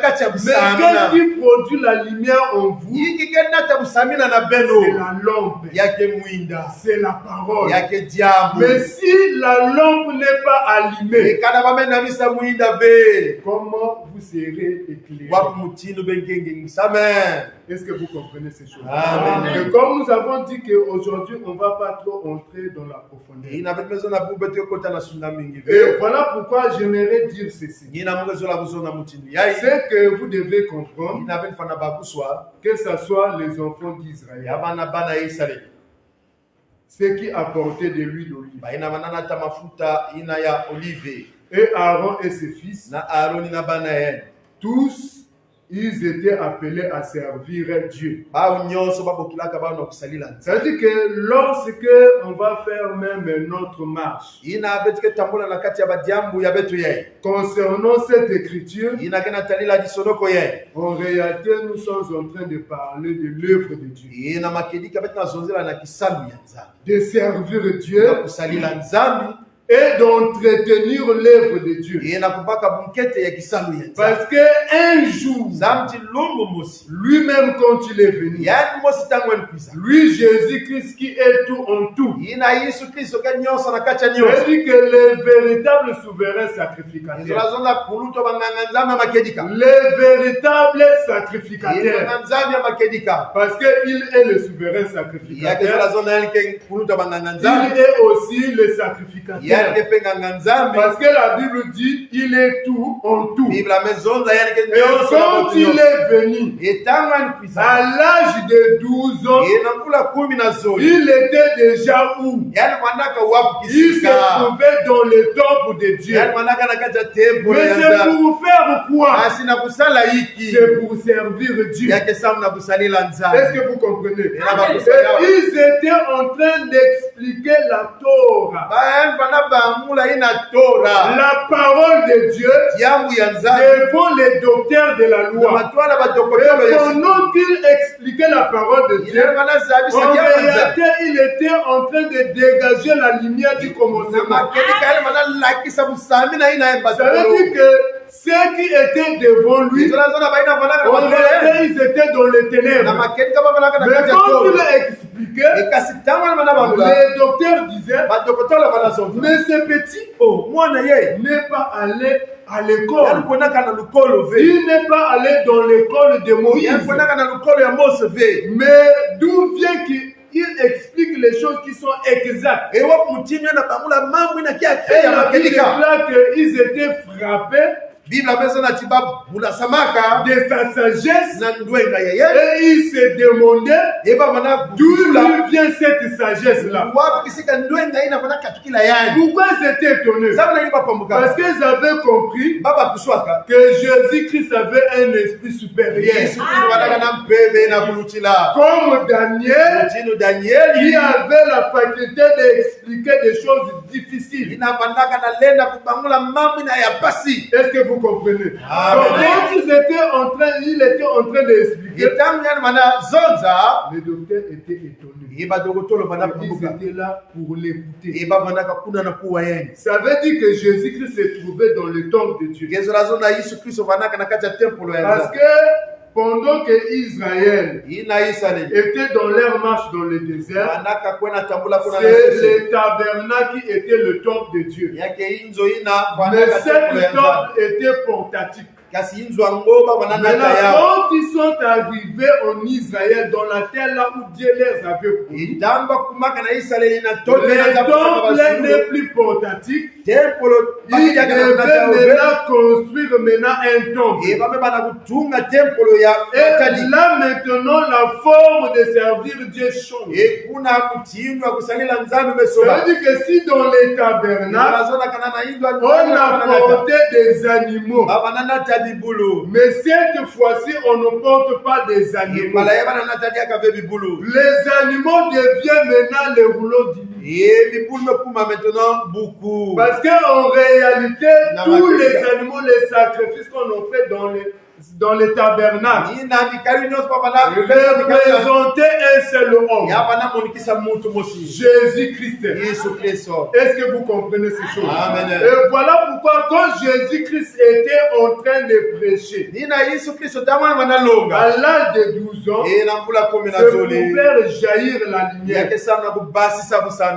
qu'est-ce qui produit la lumière en vous? C'est la lampe. C'est la parole. Mais si la lampe n'est pas allumée, comment vous serez éclairés? Est-ce que vous comprenez ces choses? Amen. Et comme nous avons dit qu'aujourd'hui, on ne va pas trop entrer dans la profondeur. Et voilà pourquoi j'aimerais dire ceci. C'est que vous devez comprendre que ce soit les enfants d'Israël, ceux qui apportaient de l'huile d'olive, et Aaron et ses fils, tous, ils étaient appelés à servir Dieu. C'est-à-dire que lorsque on va faire même notre marche, concernant cette écriture, en réalité, nous sommes en train de parler de l'œuvre de Dieu. De servir Dieu et d'entretenir l'œuvre de Dieu. Parce qu'un jour, lui-même quand il est venu, lui Jésus-Christ qui est tout en tout, il dit que le véritable souverain sacrificateur, le véritable sacrificateur, parce qu'il est le souverain sacrificateur, il est aussi le sacrificateur. Parce que la Bible dit il est tout en tout. Et quand il est venu à l'âge de 12 ans, il était déjà où? Il se trouvait dans le temple de Dieu. Mais c'est pour faire quoi? C'est pour servir Dieu. Est-ce que vous comprenez? Et ils étaient en train d'expliquer la Torah. La parole de Dieu devant les docteurs de la loi. Et pendant qu'il expliquait la parole de Dieu, en réalité, il était en train de dégager la lumière du commencement. Ça veut dire que ceux qui étaient devant lui, on voyait ils étaient dans les ténèbres. Mais quand il a expliqué, les docteurs disaient, mais ce petit n'est pas allé à l'école. Il n'est pas allé dans l'école de Moïse. Mais d'où vient qu'il explique les choses qui sont exactes. Et il déclare qu'ils étaient frappés de sa sagesse et il se demandait d'où lui vient cette sagesse-là. Pourquoi ils étaient étonnés? Parce qu'ils avaient compris que Jésus-Christ avait un esprit supérieur. Comme Daniel, il avait la faculté d'expliquer des choses difficiles. Est-ce que vous comprenez? Quand il était en train d'expliquer, les docteurs étaient étonnés. Ils étaient là pour l'écouter. Ça veut dire que Jésus-Christ se trouvait dans le temple de Dieu. Parce que pendant que Israël était dans leur marche dans le désert, c'est le tabernacle qui était le temple de Dieu. Mais cet temple était portatif. Maintenant, quand ils sont arrivés en Israël, dans la terre là où Dieu les avait promis, le temple n'est plus portatif. Ils devaient maintenant construire un temple. Et là maintenant, la forme de servir Dieu change. Ça veut dire que si dans les tabernacles, on apportait des animaux, mais cette fois-ci, on ne porte pas des animaux. Les animaux deviennent maintenant les rouleaux d'huile. Parce qu'en réalité, tous les animaux, les sacrifices qu'on a fait dans les tabernacles représentaient un seul homme, Jésus-Christ. Est-ce que vous comprenez ces choses? Amen. Et voilà pourquoi quand Jésus-Christ était en train de prêcher, à l'âge de 12 ans, c'est pour faire jaillir la lumière.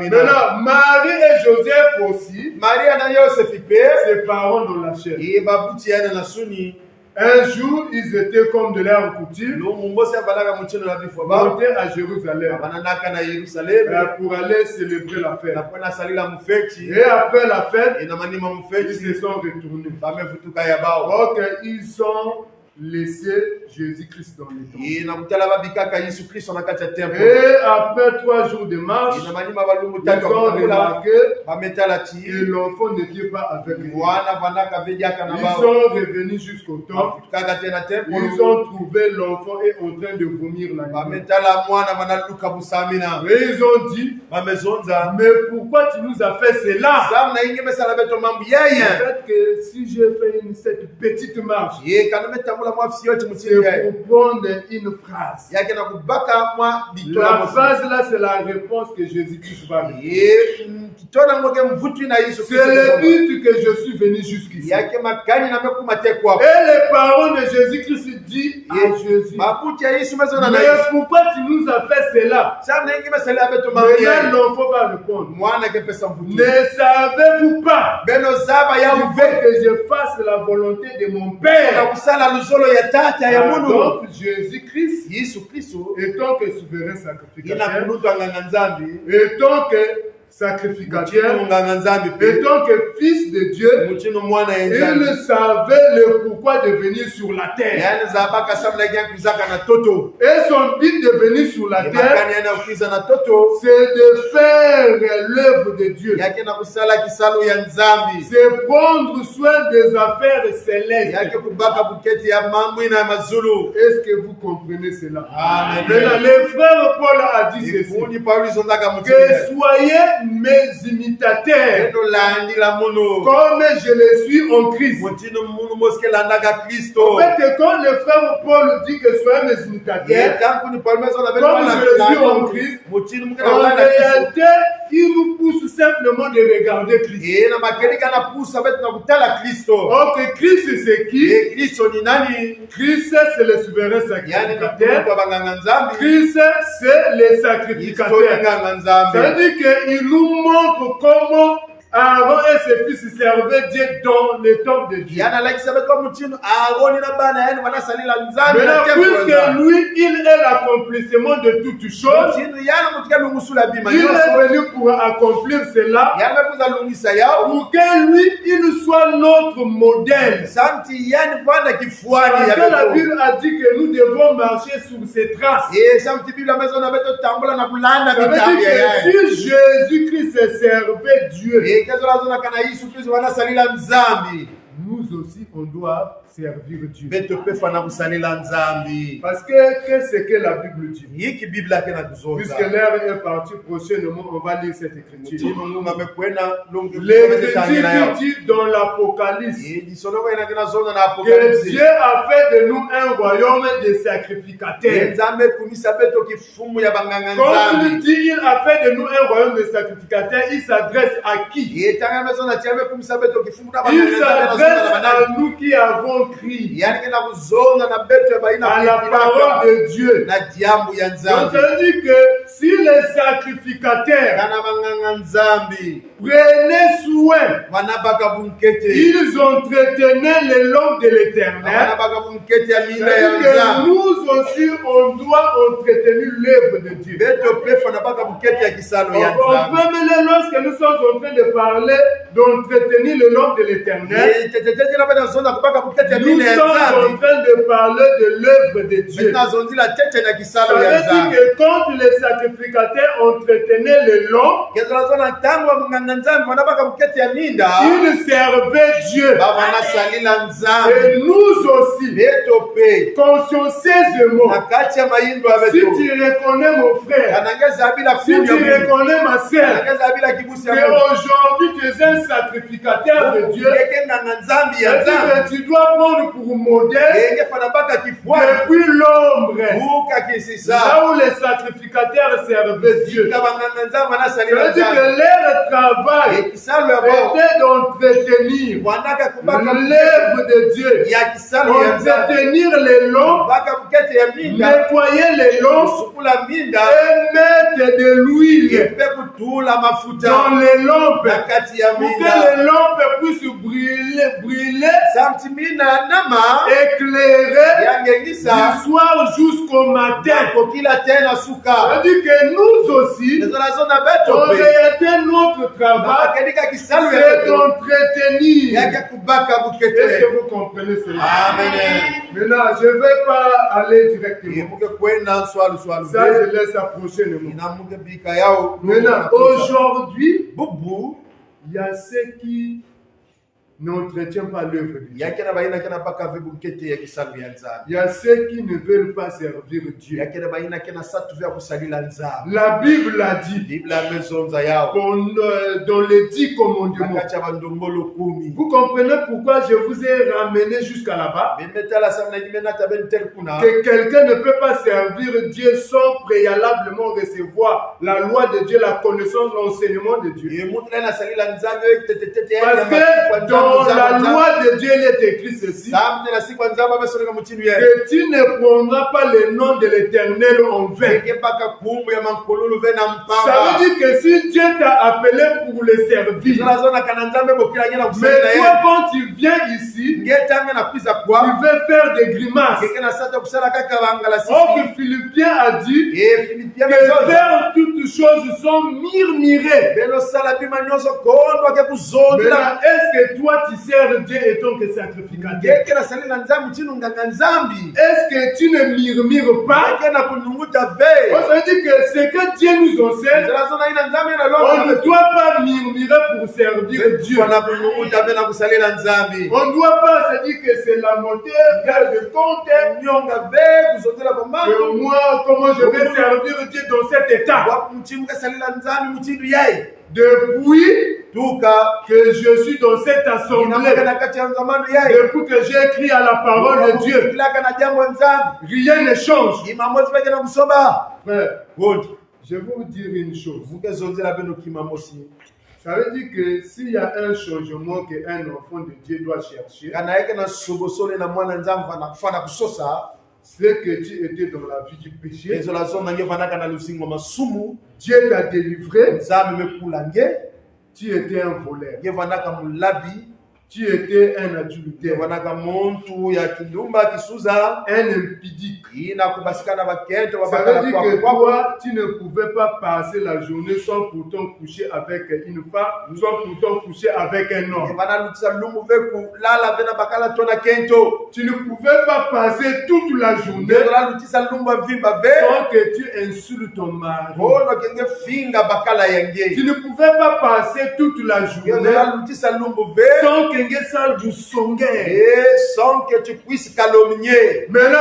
Maintenant, Marie et Joseph aussi, ses parents dans la chair. Un jour, ils étaient comme de leur coutume, montés à Jérusalem pour aller célébrer la fête. Et après la fête, ils se sont retournés. Donc, ils ont laissé Jésus-Christ dans le temple. Et après 3 jours de marche, ils ont remarqué que l'enfant n'était pas avec eux. Ils sont revenus jusqu'au temple. Ils ont trouvé l'enfant et en train de vomir la nuit. Et ils ont dit, mais pourquoi tu nous as fait cela? Peut-être que si j'ai fait cette petite marche, c'est pour prendre une phrase. La phrase là, c'est la réponse que Jésus-Christ va donner. C'est le but que je suis venu jusqu'ici. Et les parents de Jésus-Christ disent à Jésus, mais pourquoi tu nous as fait cela? Maintenant l'enfant va répondre, ne savez-vous pas qu'il faut que je fasse la volonté de mon Père? Donc Jésus-Christ, étant que souverain sacrificateur, étant que sacrificateur, étant que fils de Dieu, il savait le pourquoi de venir sur la terre. Et son but de venir sur la terre, c'est de faire l'œuvre de Dieu. C'est prendre soin des affaires célestes. Est-ce que vous comprenez cela? Amen. Le frère Paul a dit ceci, que soyez mes imitateurs, betolandi la mono comme je le suis en Christ. mutino munu moske landaka En Kristo fait, quand le frère Paul dit que soyez mes imitateurs, yetangu ni palmezo na comme je le suis en Christ, mutino muke en landaka Kristo réalité, il nous pousse simplement de regarder Christ. na makelika na pusa betu na kutala Kristo Or que Christ c'est qui? Kristo ni nani Christ c'est le souverain yani ni sacrificateur. kwa banganga nzambi Christ c'est le Kristo sacrificateur. nganga nzambi Ça veut dire qu'il nous montre comment Aaron et ses fils servaient Dieu dans le temple de Dieu. yana lakisa betu mutino aroni na bana yani wanasalila nzambi na Maintenant, temple puisque lui, il est l'accomplissement de toutes choses, mutino yana mutika lungusula bima il est venu pour accomplir cela, yana bekuza lungisa yao pour que lui, il soit notre modèle. santi yani vanda kifuani Parce ya que la betu Bible a dit que nous devons marcher sur ses traces. samti biblia mezo na betu tambola na kulanda Ça veut mitambi dire yaye que si Jésus-Christ servait Dieu, kezo lazona kana Yesu Kristo wanasalila nzambi nous aussi, on doit servir Dieu. betu pefa na kusalila nzambi Parce que qu'est-ce que la Bible dit? yiki biblia kena kuzonza Puisque l'heure est partie, prochainement, on va lire cette écriture. mutino munga mekwena lungu L'écriture dit dans l'Apocalypse disonoko ina kena zonza na que apokalipsi Dieu a fait de nous un royaume de sacrificateurs. nzambe kumisa betu kifumu ya banganga Quand il nzambi dit il a fait de nous un royaume de sacrificateurs, il s'adresse à qui? yetanga mezo na tiame kumisa betu kifumu na Il banganga s'adresse nzambi na banani à nous qui avons crié yani kena kuzonga na betu ya baina à la parole de Dieu. na diambu ya Donc nzambi ça veut dire que si les sacrificateurs kana banganga nzambi prenaient soin, wanabaka bunkete ils entretenaient le long de l'éternel. wanabaka bunkete ya mina ya C'est-à-dire que nzambi nous aussi, on doit entretenir l'œuvre de Dieu. betu pefa nabaka bunkete ya kisalo ya On nzambi peut mener lorsque nous sommes en train de parler d'entretenir le nom de l'éternel. tetetete na bana zonda kubaka bunkete ya Nous mina ya sommes en nzambi train de parler de l'œuvre de Dieu. betu nazonzila tete na Ça kisalo veut ya dire nzambi que quand les sacrificateurs entretenaient le long, kezo nazona ntango wa munganga nzambi wanabaka bunkete ya minda ils servaient Dieu. baba nasalila nzambi Et nous aussi, betu pe consciencieusement, na kati ya mayindo ya si betu tu reconnais mon frère, anangeza bila si tu kunya reconnais ma sœur, anangeza bila kibusi ya Mungu qu'aujourd'hui tu es un sacrificateur de Dieu, nganga nzambi ya c'est-à-dire nzambi que tu dois prendre pour modèle yenge fana baka kifuani depuis l'ombre, buka kisisa là où les sacrificateurs servaient Dieu. kabanganga nzambi Ça anasalila veut dire nzambi que leur travail ekisalo ya bo était d'entretenir wanaka kubaka l'œuvre de Dieu, ya kisalo ya nzambi entretenir les longs, baka bukete ya minda nettoyer les longs kusukula minda et mettre de l'huile epe kutula mafuta dans les lampes na kati ya pour que minda les lampes puissent brûler, samti mina nama éclairer yangengisa du soir jusqu'au matin. kokila tena suka C'est-à-dire que nous aussi, ezolazona en beto pe réalité, notre travail, bakedika kisalo ya c'est beto d'entretenir. yake kubaka Est-ce bukete que vous comprenez cela? amen Maintenant, je ne vais pas aller directement. imuke kwenda swali swali Ça, je laisse à prochainement. inamuke bika yao Maintenant, aujourd'hui, bubu il y a ceux qui n'entretiennent pas l'œuvre de Dieu. yake na baina kana baka vibu bukete ya kisalo ya nzambi Il y a ceux qui ne veulent pas servir Dieu. yake na baina kana satu vya kusalila nzambi La Bible a dit biblia mezonza yao dans les 10 commandements. akacha bandombolo kumi Vous comprenez pourquoi je vous ai ramené jusqu'à là-bas? bimetala samna kimena taben tel kuna Que quelqu'un ne peut pas servir Dieu sans préalablement recevoir la loi de Dieu, la connaissance, l'enseignement de Dieu. yemutra na salila nzambi tetetete Parce que dans la loi de Dieu, il est écrit ceci, samna na siku nzambi amesonga mutinu ya que tu ne prendras pas le nom de l'Éternel en vain. yake baka kumbu ya mankololo vena Ça mpamba veut dire que si Dieu t'a appelé pour le servir, zolazona kana nzambe bokila nyana mais kusalila toi ye quand tu viens ici, ngetanga na pisa tu kwa veux faire des grimaces. keke na sata kusala kaka bangala Or sisi que Philippiens a dit e filipia que mezonza faire toutes choses sont murmurées. belo sala bima nyonso kondo ke kuzondela Maintenant, est-ce que toi tu sers Dieu et ton que sacrificateur? keke na salila nzambi tinu nganga nzambi Est-ce que tu ne murmures pas? keke na kununguta ve Ça veut dire que ce que Dieu nous enseigne, zolazona ina nzambi na on ne lo doit pas murmurer pour servir Dieu. na kununguta ve na kusalila nzambi On ne doit pas se dire que c'est la montée, faire de compte. nyonga ve kuzondela kwa Que mambo moi, comment je vais servir Dieu dans cet état? wa mutimu kasalila nzambi mutimu yayi Depuis tuka que je suis dans cette assemblée, inamweka na kati ya nzamano yaye depuis que j'ai écrit à la parole de Dieu, kilaka na jambo nzambi rien ne change. imamozi peke na kusoma Frère, wote je vais vous dire une chose. mukezonzela beno kimamosi Ça veut dire que s'il y a un changement qu'un enfant de Dieu doit chercher, kana yake na sobosole na mwana nzambi fana kusosa c'est que tu étais dans la vie du péché. ezo la zone nge vanaka na lusingo masumu Dieu t'a délivré. nzambi mekula nge Tu étais un voleur. nge vanaka mulabi Tu étais un nge adultère. vanaka muntu ya kindumba kisuza Un impudique. ina kubasikana bakento Ça babakala veut dire que kwa toi, tu ne pouvais pas passer la journée sans pourtant coucher avec une femme, sans pourtant coucher avec un homme. bana lutisa lumu veku lala vena bakala tona kento Tu ne pouvais pas passer toute la journée ngezola lutisa lumba vimba ve sans que tu insultes ton mari. ono kenge finga bakala yange Tu ne pouvais pas passer toute la journée ngezola lutisa lumbu ve sans que ça vous songe. sans que tu puisses calomnier Maintenant,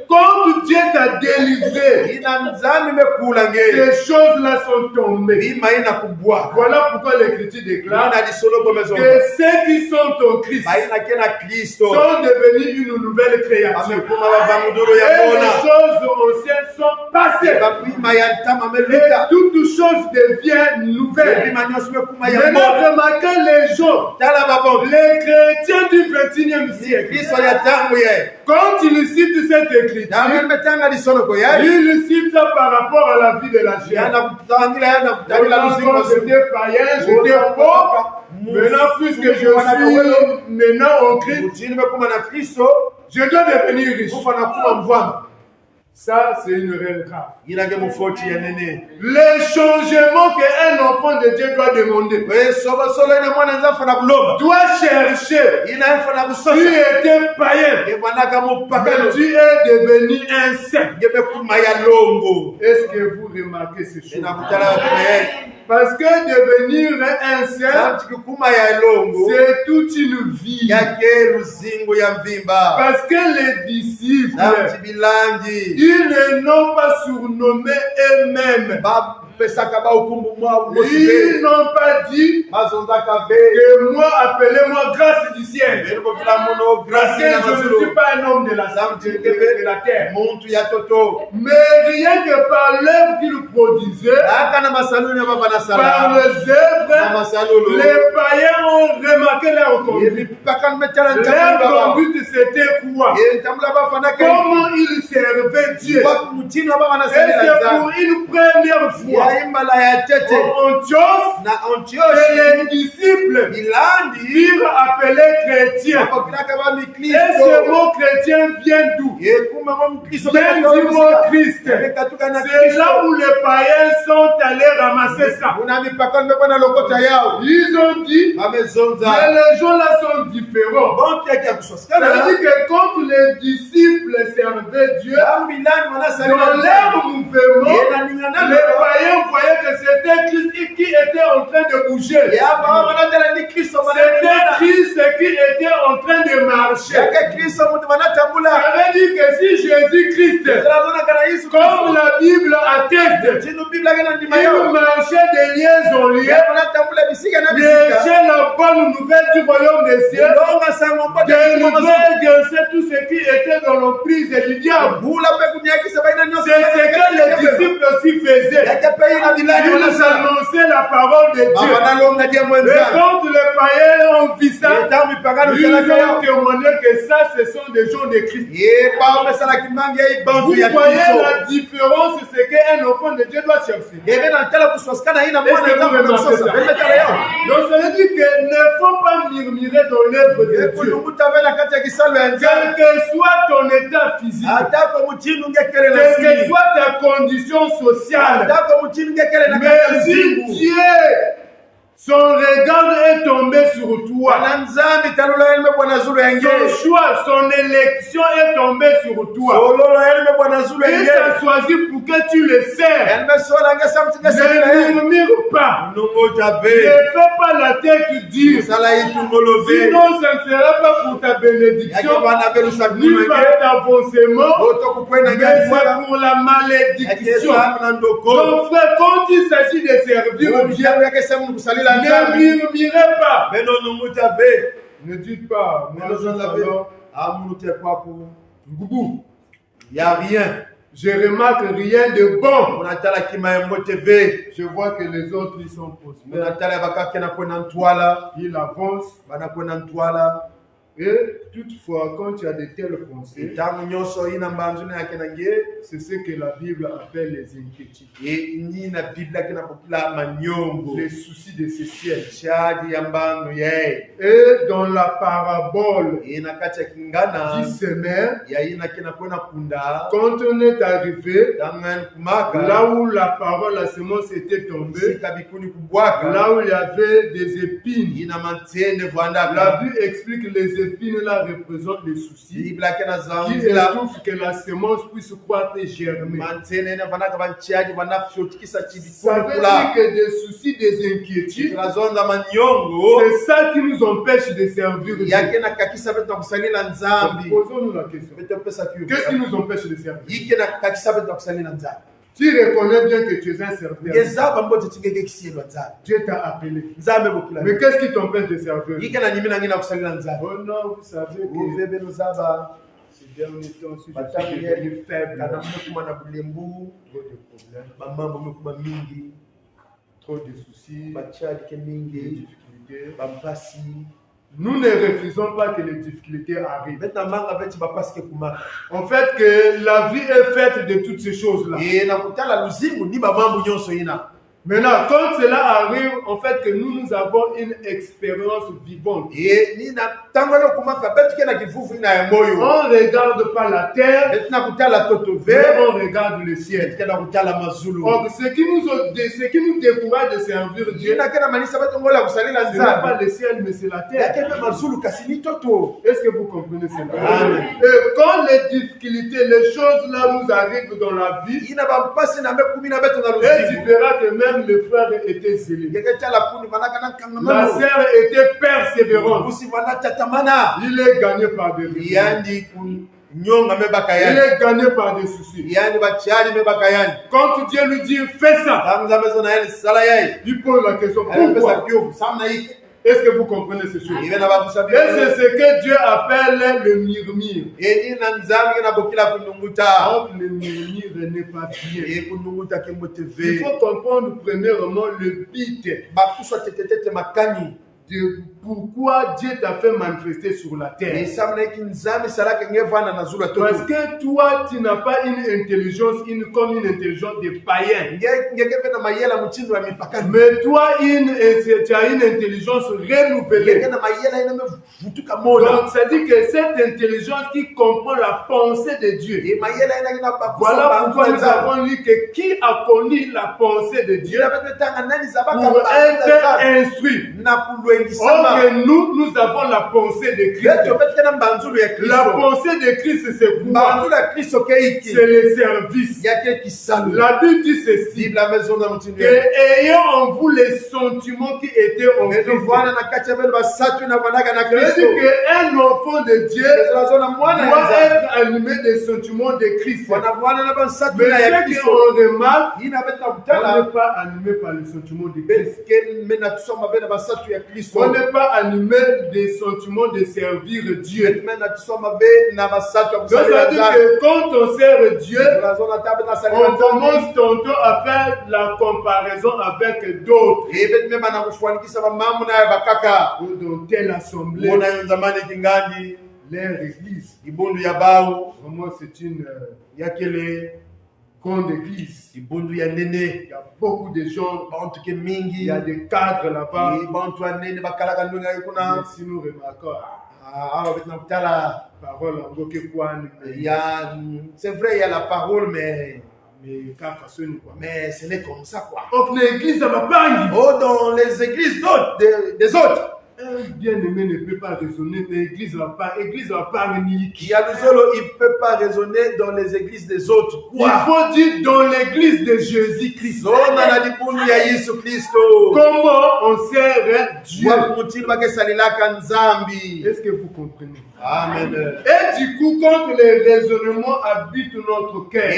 quand Dieu t'a délivré, ina nzambi mekula nge ces choses-là sont tombées. bima ina kubwa Voilà pourquoi l'Écriture déclare na disolo bomezo que ceux qui sont en Christ baina kena Kristo sont devenus une nouvelle créature. amekuma bavanguduro Et ya les bona choses anciennes sont passées. bapima ya ntama Et meluka toutes choses deviennent nouvelles. bima nyonso mekuma ya Maintenant, bona remarquez les gens, tala babonde les chrétiens du 21e siècle. Kristo ya tangu ye Quand ils citent cette écriture, David metanga lisolo ko ya ils citent ça par rapport à la vie de la chair. yana kutangila yana kutangila Quand lusingo j'étais païen, j'étais pauvre. Maintenant, puisque je suis maintenant en Christ, mutini mekuma na Kristo je dois devenir riche. kufana kuwa mvama Ça, c'est une réelle grave. inage mufoti ya nene Les changements qu'un enfant de Dieu doit demander, we sobosolo ina mwana nza fana kuloba doit chercher. ina fana Tu kusosa étais païen, evanaka mais mupakalo tu es devenu un saint. ngemekuma ya longo Est-ce que vous remarquez ces choses? ina kutala kume Parce que devenir un saint, samti kukuma ya longo c'est toute une vie. yake luzingo ya mvimba Parce que les disciples, samti bilangi ils ne l'ont pas surnommé eux-mêmes. bapesaka baukumbu mwa Ils mosibe n'ont pas dit bazonzaka ve que moi, appelez-moi grâce du ciel. elobokila mono Parce grâce que na je ne masolo suis pas un homme de la terre. muntu ya toto Mais rien que par l'œuvre qu'il produisait, aka na masaloni ya baba na par sala les na œuvres, masalolo les païens ont remarqué leur conduite. yebipaka metala Leur ntamula conduite, c'était quoi? ntamula bafanaka Comment ils servaient Dieu. mutini wa baba na Et c'est salila pour une première fois yaimbala ya tete en Antioche na que Antioche les disciples bilandi furent appelés chrétiens. bakokilaka ba Et mikristo ce mot chrétien vient d'où? yekuma ba mukristo Vient du mot Christ. bekatuka na C'est là où les païens sont allés ramasser ça. una mipaka mbekona lokota yao Ils ont dit, bamezonza mais les gens là sont différents. bontiaki ya Ça kusosikana veut dire que quand les disciples servaient Dieu, bambilani dans wanasalila leur mouvement, yenaningana les païens voyaient que c'était Christ qui était en train de bouger. yaba wanatala ni kristo C'était Christ qui était en train de marcher. yake kristo mutu wanatambula Ça veut dire que si Jésus-Christ, zalazona kana yesu comme la Bible atteste, tinu biblia kana ndima il yo marchait de lieu en lieu, wanatambula bisika na bisika prêchait la bonne nouvelle du royaume des cieux, longa sango mbote délivrait de tout ce qui était dans l'emprise du diable. bula pe kunyakisa baina nyoso C'est ce que les disciples aussi faisaient. yake pe ina bilani Ils wanasala annonçaient la parole de Dieu. baba nalonga dia Et mwenza quand les païens ont vu ça, eta mipaka ils lukalaka ont yo témoigné que ça, ce sont des gens de Christ. ye ba mesala kimbangi ya Vous ibantu ya voyez kristo la différence, c'est qu'un enfant de Dieu doit chercher. yebe na tala kusosikana ina Est-ce mwana que vous nzambe na remarquez kusosa ça? bembe tala yo Donc ça veut dire qu'il ne faut pas murmurer dans l'œuvre de Dieu. kulunguta ve na kati ya kisalo ya nzambe Quel que soit ton état physique, atako mutinu ngekele na quelle que siri soit ta condition sociale, atako mutinu ngekele na kati ya mais si nzingu Dieu Son regard est tombé sur toi. Son choix, son élection est tombée sur toi. Il t'a choisi pour que tu le sers. Ne murmure pas. Ne fais pas la tête dure. Sinon, ça ne sera pas pour ta bénédiction, ni par l'avancement, mais c'est pour la malédiction. Donc, frère, quand il s'agit de servir Dieu, ne murmurez pas. Ne dites pas, il n'y a rien. Je remarque rien de bon. Je vois que les autres, ils sont prospères. Ils avancent. Et toutefois, quand tu as de telles pensées, c'est ce que la Bible appelle les inquiétudes. Les soucis de ce ciel. Et dans la parabole du semeur, quand on est arrivé là où la parole, la semence était tombée, là où il y avait des épines, la Bible explique que les épines là représentent les soucis qui étouffent que la semence puisse croître et germer. Ça veut dire que des soucis, des inquiétudes, c'est ça qui nous empêche de servir Dieu. Posons-nous la question. Qu'est-ce qui nous empêche de servir? Tu reconnais bien que tu es un serviteur. Dieu t'a appelé. Mais qu'est-ce qui t'empêche de servir? Oh non, vous savez que ces derniers temps, si je suis devenu faible, trop de soucis, de difficultés. Nous ne refusons pas que les difficultés arrivent. En fait, que la vie est faite de toutes ces choses-là. Maintenant, quand cela arrive, en fait, que nous avons une expérience vivante. On ne regarde pas la terre, mais on regarde le ciel. Or, ce qui nous décourage de servir Dieu, ce n'est pas le ciel, mais c'est la terre. Est-ce que vous comprenez cela? Et quand les difficultés, les choses là nous arrivent dans la vie, et tu verras que même le frère était zélé. La sœur était persévérante. Il est gagné par des risques. Il est gagné par des soucis. Quand Dieu lui dit fais ça, il pose la question pourquoi? Est-ce que vous comprenez ces choses? Et c'est ce que Dieu appelle le murmure. Donc le murmure n'est pas bien. Il faut comprendre premièrement le but de pourquoi Dieu t'a fait manifester sur la terre. Parce que toi, tu n'as pas une intelligence comme une intelligence de païen. Mais toi, tu as une intelligence renouvelée. Donc, ça dit que cette intelligence qui comprend la pensée de Dieu. Voilà pourquoi nous avons lu que qui a connu la pensée de Dieu pour être instruit. Or que nous avons la pensée de Christ. La pensée de Christ, c'est quoi? C'est le service. La Bible dit ceci, que ayant en vous les sentiments qui étaient en Christ. C'est-à-dire qu'un enfant de Dieu doit être animé des sentiments de Christ. Mais ce qu'on remarque, on n'est pas animé par les sentiments de Christ. On n'est pas animé des sentiments de servir Dieu. Donc ça veut dire que quand on sert Dieu, on commence tantôt à faire la comparaison avec d'autres. Ou dans telle assemblée, leur église. Vraiment, c'est une grande église. Il y a beaucoup de gens, il y a des cadres là-bas. Et si nous remarquons, c'est vrai, il y a la parole, mais Mais qu'à façon quoi. Mais ce n'est comme ça quoi. Donc l'église va pas. Oh, dans les églises d'autres, des autres. Un bien-aimé ne peut pas raisonner, l'église va pas. L'église va pas Il y a des autres, il ne peut pas raisonner dans les églises des autres. Il faut dire dans l'église de Jésus-Christ. Comment on sert Dieu? Est-ce que vous comprenez? Amen. Et du coup, quand les raisonnements habitent notre cœur,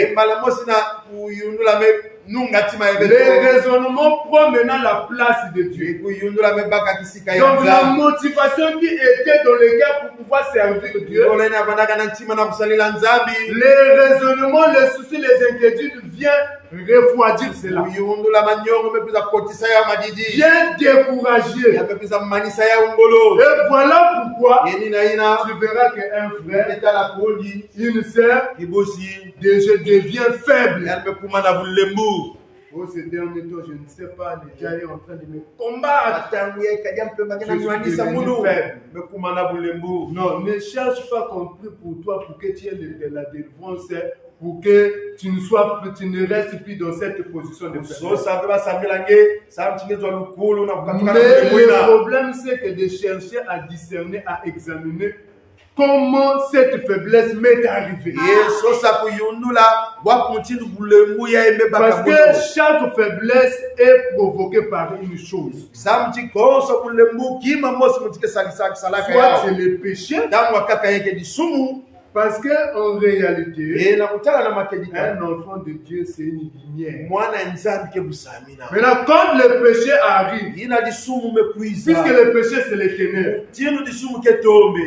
les raisonnements prennent maintenant la place de Dieu. Donc la motivation qui était dans le cœur pour pouvoir servir Dieu, les raisonnements, les soucis, les inquiétudes viennent refroidir cela. Viens décourager. Et voilà pourquoi tu verras qu'un frère, une sœur, devient faible. Oh, ces derniers temps, je ne sais pas, les gens sont en train de me combattre. Je suis devenu faible. Non, ne cherche pas compris pour toi, pour que tu aies de la délivrance, pour que tu ne restes plus dans cette position de faiblesse. Mais le problème, c'est que de chercher à discerner, à examiner comment cette faiblesse m'est arrivée. Parce que chaque faiblesse est provoquée par une chose. Soit c'est le péché. Parce qu'en réalité, un enfant de Dieu, c'est une lumière. Maintenant, quand le péché arrive, puisque le péché, c'est les ténèbres,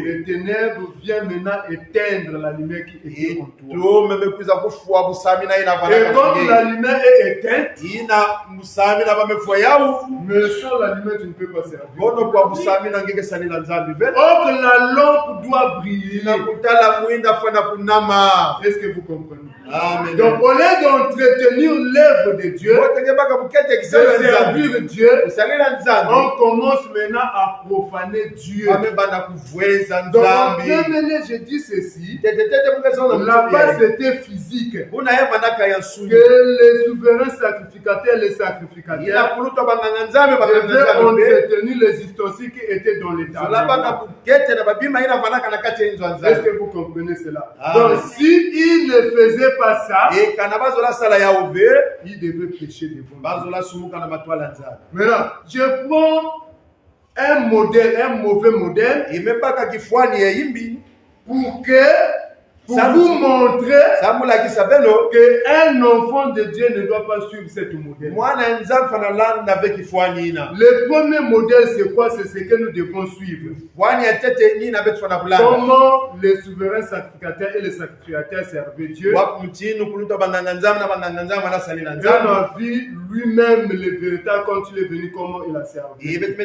les ténèbres viennent maintenant éteindre la lumière qui était en toi. Et quand la lumière est éteinte, mais sans la lumière, tu ne peux pas servir. Or, la lampe doit briller. Est-ce que vous comprenez? Amen. Donc, au lieu d'entretenir l'œuvre de Dieu, de servir Dieu, on commence maintenant à profaner Dieu. Donc, en premier, je dis ceci, la base était physique. Que les souverains sacrificateurs et les sacrificateurs devaient entretenir les ustensiles qui étaient dans les tabernacles. Est-ce que vous comprenez cela? Donc, s'il ne faisait pas ça, il devait pécher devant Dieu. Maintenant, je prends un modèle, un mauvais modèle, pour vous montrer qu'un enfant de Dieu ne doit pas suivre cette modèle. Le premier modèle, c'est quoi? C'est ce que nous devons suivre. Comment les souverains sacrificateurs et les sacrificateurs servaient Dieu. Et on a vu lui-même le véritable quand il est venu, comment il a servi. Maintenant,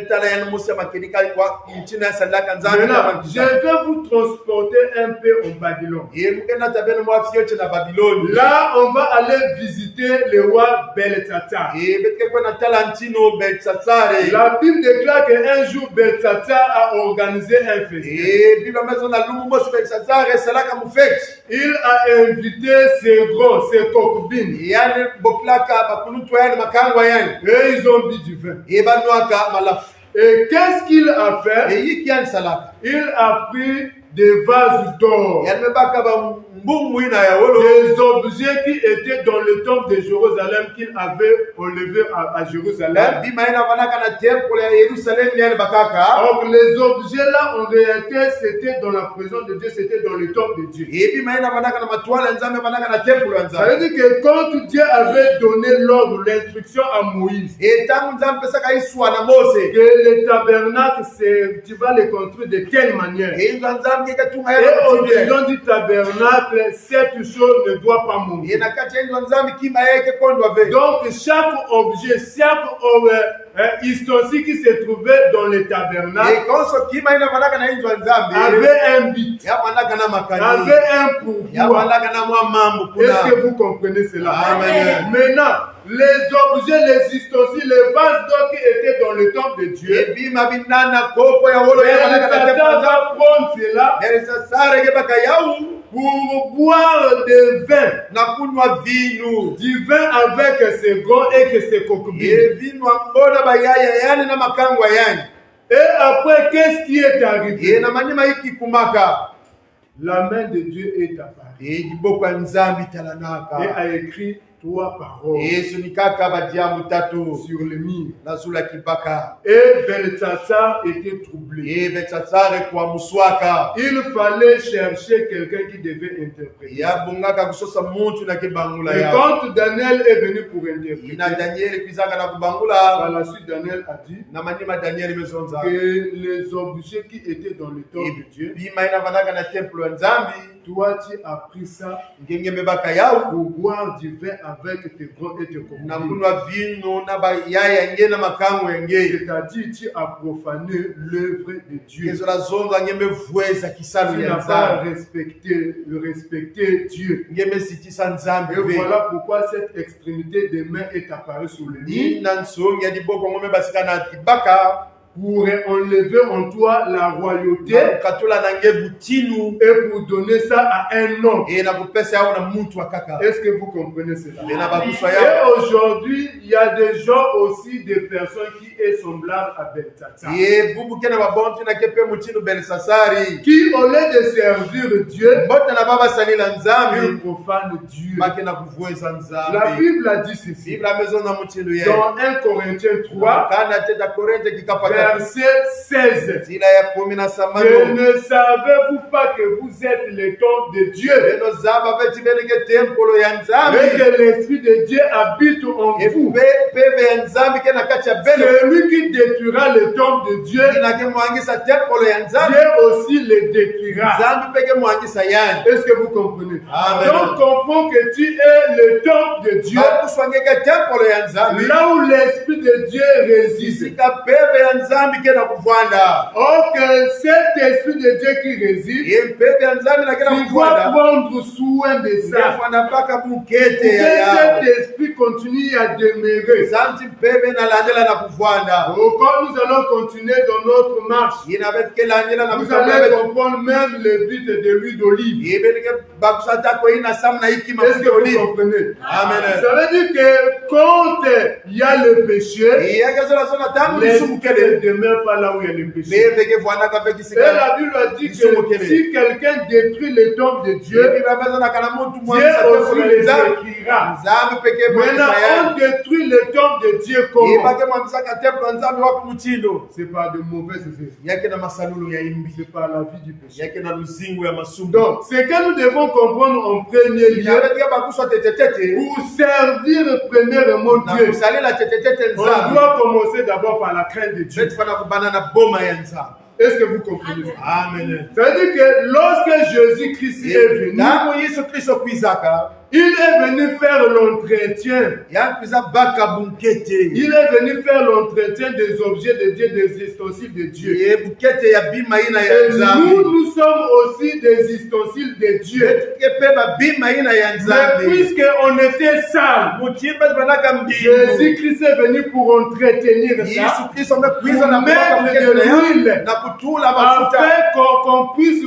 je vais vous transporter un peu en Babylone. Là, on va aller visiter le roi Belshazzar. La Bible déclare qu'un jour, Belshazzar a organisé un festin. Il a invité ses grands, ses concubines. Et ils ont bu du vin. Et qu'est-ce qu'il a fait? Il a pris des vases d'or, des objets qui étaient dans le temple de Jérusalem qu'il avait enlevé à Jérusalem. Donc les objets là, en réalité, c'était dans la présence de Dieu, c'était dans le temple de Dieu. Ça veut dire que quand Dieu avait donné l'ordre, l'instruction à Moïse, que le tabernacle, tu vas le construire de quelle manière? Et au-dedans du tabernacle, cette chose ne doit pas mourir. Donc chaque objet, chaque ustensile qui se trouvait dans le tabernacle avait un but, avait un pourquoi. Est-ce que vous comprenez cela? Amen. Maintenant, les objets, les ustensiles, les vases d'or qui étaient dans le temple de Dieu, Satan va prendre cela pour boire du vin. na kunywa vinu Du vin avec ses grands et que ses concubines. ye vinu ambona bayaya yani na makangwa yani Et après, qu'est-ce qui est arrivé? ye na manyima ikikumaka La main de Dieu est apparue ye liboko ya nzambi et talanaka a écrit 3 paroles yesu ni kaka badiamu tatu sur le mur. na zula kibaka Et Beltsatsar était troublé. ye betsatsare kwa muswaka Il fallait chercher quelqu'un qui devait interpréter. yabungaka kusosa muntu na kibangula Et ya quand Daniel est venu pour interpréter, ina danieli kwizaka na par kubangula la suite Daniel a dit na manyima danieli mezonza que les objets qui étaient dans le temple de Dieu, bima inavanaka na templo ya nzambi toi tu as pris ça ngenge mebaka yao pour boire du vin avec tes grands et tes na concubines. kunwa vino na bayaya nge na makango enge C'est-à-dire tu as profané l'œuvre de Dieu. kezo la zonza nge mevweza Tu kisalu ya n'as pas nzambi respecté Dieu. nge mesitisa nzambi Et ve voilà pourquoi cette extrémité des mains est apparue sur le lit nina nsongi ya liboko ngo mebasika na kibaka pour enlever en toi la royauté na kukatula na nge butinu et pour donner ça à un homme. e na kupesa yao na muntu wa kaka Est-ce que vous comprenez cela? e na bakuswa Et yao aujourd'hui, il y a des gens aussi, des personnes qui est semblable à Beltsatsar, ye bubuke na babontu na kepe mutinu belisasari qui au lieu de servir Dieu, bote na babasalila ils nzambi profanent Dieu. bake na kuvweza La nzambi Bible a dit ceci biblia mezo na mutinu ye dans 1 Corinthiens 3, kana teta korinte kikapata verset 16. zila ya 10 samano Que ne savez-vous pas que vous êtes le temple de Dieu beno zaba veti beneke tempolo ya et nzambi que l'Esprit de Dieu habite en vous? peve ya nzambi ke na kati ya beno Celui qui détruira le temple de Dieu, inake mwangisa tempolo ya nzambi Dieu aussi le détruira. nzambi peke mwangisa yani Est-ce que vous comprenez? Amen. Donc comprends que tu es le temple de Dieu, akuswangeka tempolo ya nzambi là où l'Esprit de Dieu réside. isika peve ya nzambi ke na kuvwanda Or que cet Esprit de Dieu qui réside, ye peve ya nzambi na ke na tu dois kuvwanda prendre soin de ça. ngefana mpaka Pour bukete que ya yao cet esprit continue à demeurer. zamti peve nalandela na kuvwanda Oh, quand nous allons continuer dans notre marche, yina betike landela na vous allez comprendre même le but de l'huile d'olive. ye benike bakusatako ina samu na hikima Est-ce que vous comprenez? Amen. Ça veut dire que quand il y a le péché, iyakezola zona tangu l'esprit ne lisumukele demeure pas là où il y a le péché. beveke vwanaka Et vekisika la Bible a dit que si quelqu'un détruit le temple de Dieu, bibabezonaka na muntu Dieu mwangisa aussi tempolo les nzambi détruira. nzambi peke Maintenant, mwangisa on yani détruit le temple de Dieu comment? yebake mwangisaka tempolo nzambi wapi mutindo C'est pas de mauvaises effets. yake na masalulu ya imbi C'est pas la vie du péché. yake na luzingu ya masumbu Donc, ce que nous devons comprendre en premier lieu, inabetike bakuswa tetetete pour servir premièrement na Dieu, kusalela tetetete on nzambi doit commencer d'abord par la crainte de Dieu. betifana kubana na boma ya nzambi Est-ce que vous comprenez ça? amen Ça veut dire que lorsque Jésus-Christ est venu, ntango yesu kristo kwizaka il est venu faire l'entretien. yankwiza baka bunkete Il est venu faire l'entretien des objets de Dieu, des ustensiles de Dieu. ye bukete ya bima ina ya Et nous, nzambi nous sommes aussi des ustensiles de Dieu. betike pe babima ina ya Mais nzambi puisqu'on était sales, mutima batifanaka mbindu Jésus-Christ est venu pour entretenir ça, yesu kristo amekwiza na pour kubaka mettre bukete de na l'huile, ya na kutula mafuta afin qu'on puisse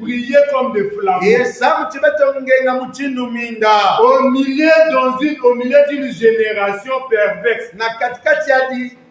briller comme des flammes. esa mutima tongenga muchindu minda Au milieu d'une génération perverse. na katikati ya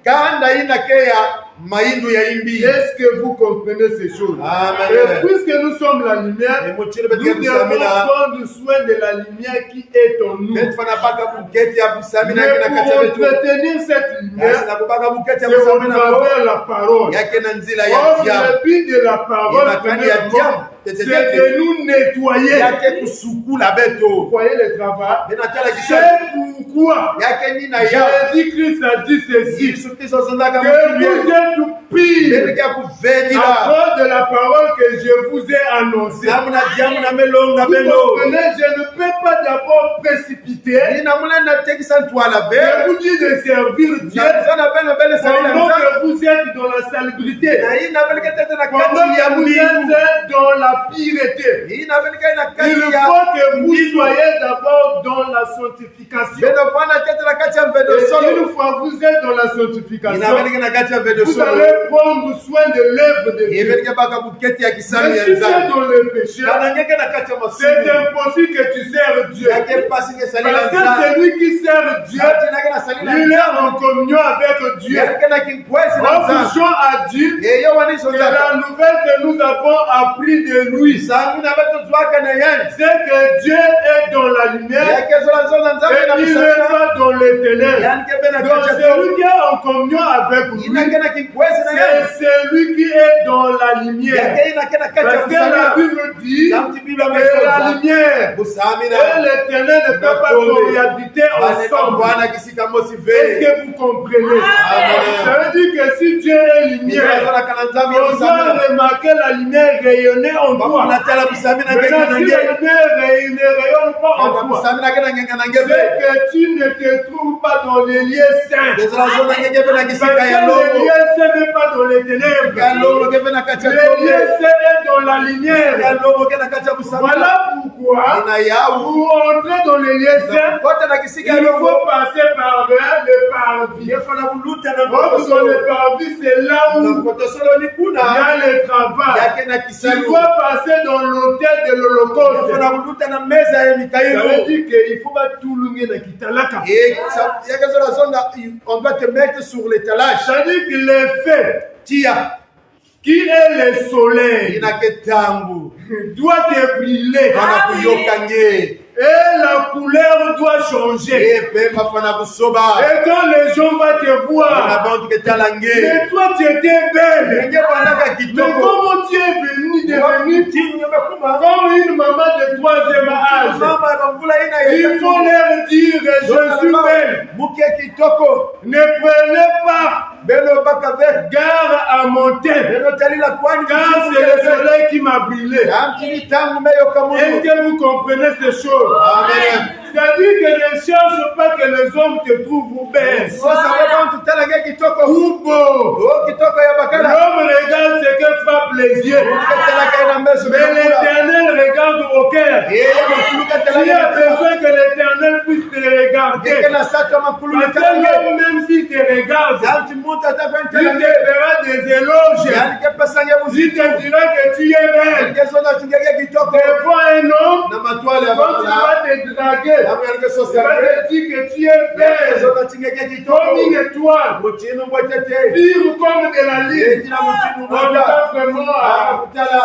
kanda inake ya maindu ya imbi Est-ce que vous comprenez ces choses? Amen. Et puisque nous sommes la lumière, muchinu nous betike devons busamina prendre soin de la lumière qui est en nous. betifana baka bukete ya busamina Mais yake na pour kati ya betu entretenir cette lumière, na kubaka bukete ya c'est au busamina ko travers la parole. yake na nzila ya Or, diamu le but de la parole, Yebakani ya premièrement, diamu, c'est de nous nettoyer. yake kusukula Vous beto voyez le travail? benatala kisha C'est pourquoi yake nina ya Jésus-Christ a dit ceci, yesu kristo zondaka que mutu vous êtes pire bebeke ya kuvedila à cause de la parole que je vous ai annoncée. namu na diamu na melonga Vous beno comprenez, je ne peux pas d'abord précipiter. ina muna natekisa ntwala Je be vous dis de servir Dieu nazana beno bele salila pendant nzambe que vous êtes dans la salubrité, na ina beleke tete na pendant kati ya que vous mulingu êtes dans la pureté. ina beleke na Il kati faut ya que vous soyez d'abord dans la sanctification. beno fana tete na kati ya mvedo Et solo une fois que vous êtes dans la ina sanctification, beleke na kati ya mvedo vous solo allez prendre soin de l'œuvre de Dieu. ibeleke baka buketi ya kisali Mais ya si tu es nzambe. dans le péché, Kana ngeke na kati ya c'est masumu. impossible que tu sers Dieu. Yake pasi ke sali Parce la que nzambe. celui qui sert Dieu, Yake na kana sali la il est nzambe. en communion avec Dieu. Yake na kinkwezi na Autre nzambe. Jean a dit Yeyo wani que sonza. la nouvelle que nous avons appris de lui, Sangu na beto zwaka na yani. c'est que Dieu est dans la lumière Yake zola zola nzambe na et il n'est musana. pas dans les ténèbres. Yani ke bena Donc kacha celui qui est en communion avec lui, ina kana kinkwezi na yani. c'est celui qui est dans la lumière. Yake ina kana kacha Parce que la musana. Bible dit Samti Bible que la amesema. lumière Busamina. et l'éternel ne peuvent pas cohabiter ensemble. Bwana kisika Est-ce motive. que vous comprenez? Amen. Ça veut dire que si Dieu est lumière, Zola kana nzambe ya on doit busamina. remarquer la lumière rayonner en toi. Bafuna tala busamina ngeke Maintenant, na si la ngeke. lumière ne rayonne pas en Baba toi, busamina kana ngeke na c'est ngeke. que tu ne te trouves pas dans les lieux saints. Zola zola ngeke bena Parce kisika ya que lobo. les lieux saints n'est pas dans les ténèbres. Ya lobo ke bena kacha Les tobe. lieux saints est dans la lumière. Ya lobo ke na kacha busamina. Voilà pourquoi, Ina yawu. pour entrer dans les lieux saints, Kota na kisika ya il lobo. faut passer par le parvis. Yefana buluta na Or, dans le parvis, c'est là où na kotosolo ni il y kuna. a le travail. Yake na Tu kisalu. dois passer dans l'hôtel de l'Holocauste. Yefana buluta na meza ya Ça veut Mikaelo. dire qu'il faut pas tout lunguer dans Kitalaka. Yake zola zonda on doit te mettre sur l'étalage. Ça veut dire que les faits, Tia qui est le soleil, ina ketangu. doit briller. Bana kuyokange. Et la couleur doit changer. Epe mafana busoba. Et quand les gens vont te Na voir, bantu ketalange. mais toi tu étais belle. Ngeke banaka Mais kitoko. comment tu es venu devenir Tinyo bakuma. comme une maman de troisième âge? Mama bambula ina Il faut leur dire, je suis belle. Muke kitoko. Ne prenez pas Belo bakave. garde à mon teint, Belo talila kwani. car c'est le soleil qui m'a brûlé. Amtini tangu meyo Est-ce kamungu. que vous comprenez ces choses? Amen. C'est-à-dire que ne cherche pas que les hommes te trouvent belle Sasa wewe mtu talange kitoko. ou beau. Oh kitoko ya bakala. L'homme regarde ce que frappe les yeux, Ketalaka ina meso. mais l'Éternel regarde au cœur. Makuluka Tu as talanga. besoin que l'Éternel puisse te regarder. Ngeke na sata makuluka Parce que talanga. l'homme, même s'il te regarde, Amti muta tapenta il te talanga. fera des éloges. Yani kepasanga Il muzito. te dira que tu es belle. Ngezona tingege kitoko. Devant un homme, Na matwale ya quand tu bakala. vas te draguer, Amuyalike il va sosiyete. te dire que tu es belle. Ngezona tingege kitoko. Comme une étoile, Mutinu mwetete. pire comme de la lune. Ejina mutinu On ne mwanda. va vraiment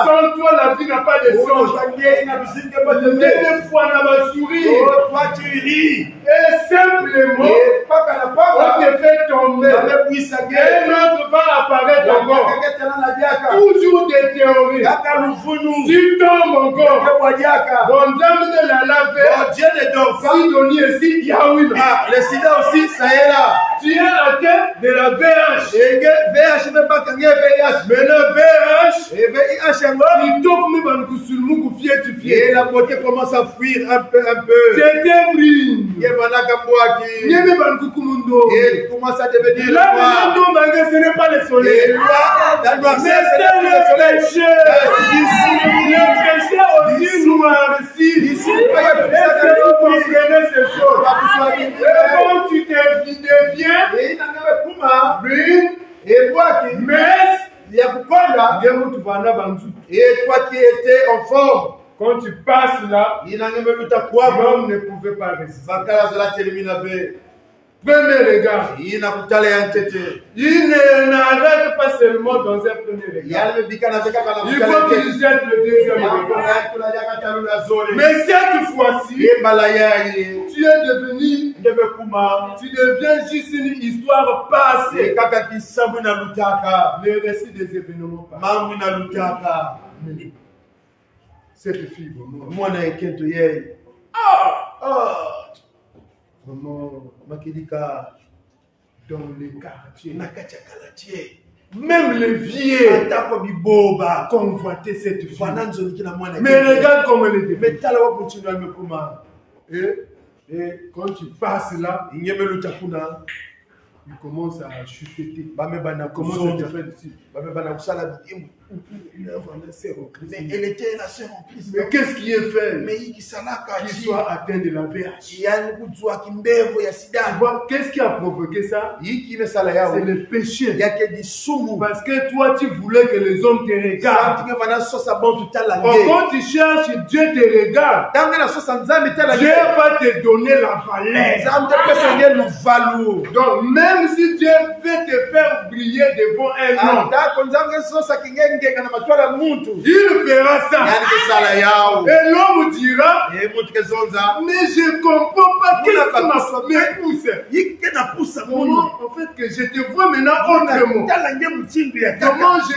sans toi, la vie n'a pas de sens. Utange ina bizinge batete. Des fois, on va sourire. Oh, toi tu ris. Et simplement, Et paka na on paka. te fait tomber. Amebwisa Et ge. l'autre va apparaître encore. Yakaketela na diaka. Toujours des théories. Yaka luvunu. Tu tombes encore. Yaka diaka. Bon, dame de la laver. Oh, Dieu ne dort pas. Si Doni ici, Yahweh. Ah, le sida aussi, ça est là. Tu es atteint de la VH. Enge VH me baka nge VH. Mais le VH, Et VIH yango. il tombe même dans le sulmuku fier tu Et fier. la beauté commence à fuir un peu. C'était brille. Yebanaka Mbwaki. N'y avait pas de kukumundo. Et il commence à devenir Là, noir. maintenant, ce n'est pas le Et soleil. là, la Mais noirceur, c'est c'est le le soleil. péché. Ici, Le péché aussi noirci. Ici, Est-ce que vous comprenez ces choses? Abuswaki. Et quand tu deviens Et inangabe kuma. brune, Et Mbwaki. mais Ya kukonda. et Et toi qui étais en forme. quand tu passes là, Inangabe luta kwako. l'homme ne pouvait pas résister. Bakala zala telimina be. Premier regard. Inakutala ya ntete. Il n'arrête pas seulement dans un premier regard. Yale bika na zeka kana Il faut qu'il jette le deuxième regard. Mais cette fois-ci, tu es devenu, tu deviens juste une histoire passée. Le récit des événements passés. Cette fille, vraiment. Vraiment, dans les quartiers. Même les vieux convoitaient cette fille. Mais regarde comment elle est devenue. Et quand tu passes là, il commence à chuchoter. bamebana Il commence à kozonza faire ici. bamebana kusala bidimu mais elle était la sœur en Christ. Mais qu'est-ce qui est fait mais ikisalaka qu'il soit atteint de la VH? yani kudzwa kimbevo ya Tu sida vois, qu'est-ce qui a provoqué ça? yiki imesala C'est yao le péché. yake disumu Parce que toi, tu voulais que les hommes te regardent. santinge bana sosa bon tutala Or, nge quand tu cherches, Dieu te regarde. tange na sosa nzambe tala Dieu nge va te donner la valeur. nzambe pesa nge luvalu Donc, même si Dieu veut te faire briller devant un homme, atako nzambe sosa kingengenga na matwala ya muntu il fera ça. yani kesala yao Et l'homme dira, muntu kezonza mais je ne comprends pas qu'est-ce qui me pousse. yike na pusa munu Comment, en fait, que je te vois maintenant autrement. tala nge mutsindu ya Comment kaka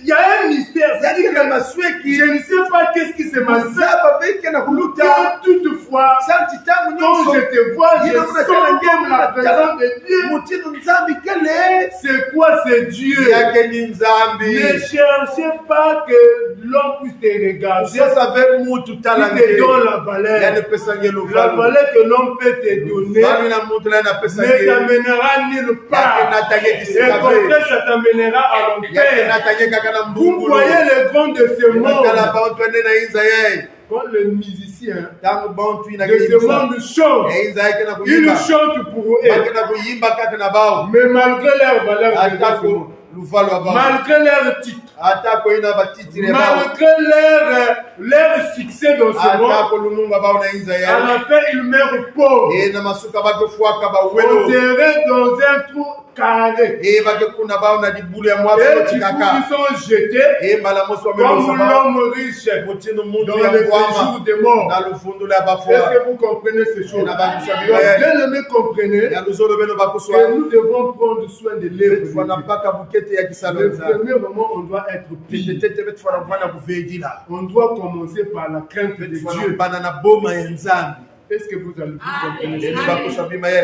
il y a un mystère. yani C'est-à-dire na que masweki je ne sais pas qu'est-ce qui se passe. zaba veke na kuluta Que toutefois, santi tangu quand nyonso je te vois, je sens comme la présence de Dieu. mutinu nzambi kele C'est quoi, c'est Dieu? yake ni nzambi Ne cherchez pas que l'homme puisse te regarder. sasa ve mutu tala Il te nge donne la yani valeur. pesa nge La luvalu valeur que l'homme peut te donner vami na mutu la na pesa ne nge t'amènera nulle yake part. natange Et au kisikave contraire, ça t'amènera à yake l'enfer. natange kaka na Vous mbungulu voyez les grands de ce nakala monde. bantu ene na inza ye Quand le musicien tangu bantu de ina ce monde chante, ya inza yake na ils kuyimba chantent pour eux. bake na kuyimba kaka na bao Mais malgré leur valeur, atako luvalu wa bao malgré leur titre, atako ina batitire bao malgré leur succès dans ce monde, atako lumumba bao na inza à ye la fin, ils meurent pauvres, e na masuka bakefwaka bawelo enterrés dans un trou carré. e bakekuna bao na dibulu ya Et mwafu du coup, kaka ils sont jetés e mbala mosi comme wamelosa bao l'homme riche mutinu muntu dans ya le kwama séjour des morts. na lufundula ya Est-ce bafwa que vous comprenez ces choses? na bakusami Donc, baye bien aimé, comprenez ya luzolo beno bakuswa que nous devons prendre soin de l'œuvre. tufana mpaka bukete ya Le kisalonza premier moment, on doit être pire. tetete betufana kufana kuvedila On doit commencer par la crainte de betufana Dieu. kupana na boma ya nzambi Est-ce que vous allez vous comprendre? eni bakuswa bima ye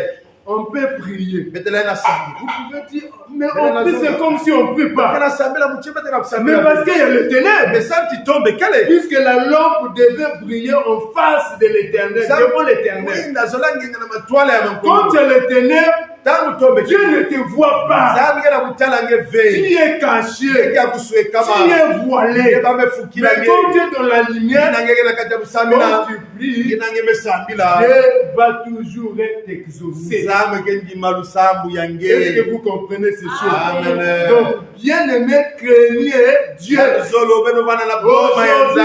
On peut prier. betela ina sambi Vous pouvez dire, mais on prie, c'est comme si on ne prie pas. kana sambela muche betela Mais kusambela parce qu'il y a le ténèbre. mais santi tombe kale Puisque la lampe devait briller en face de l'éternel, devant l'éternel. winda zolangenga na matwala ya Quand il y mankolo a le ténèbre, tangu tombe Dieu ne te voit pas. nzambi ngena kutala nge Tu ve es caché. eki akusweka Tu ma es voilé. bamefukila Mais nge quand tu es dans la lumière, nangenge na kati ya kusambila quand tu pries, ngenange mesambila Dieu va toujours t'exaucer. nzambe ke ndima lusambu Est-ce yange que vous comprenez ces choses? Amen. Donc, bien aimé, craignez Dieu. zolo beno bana na boma ya Aujourd'hui, il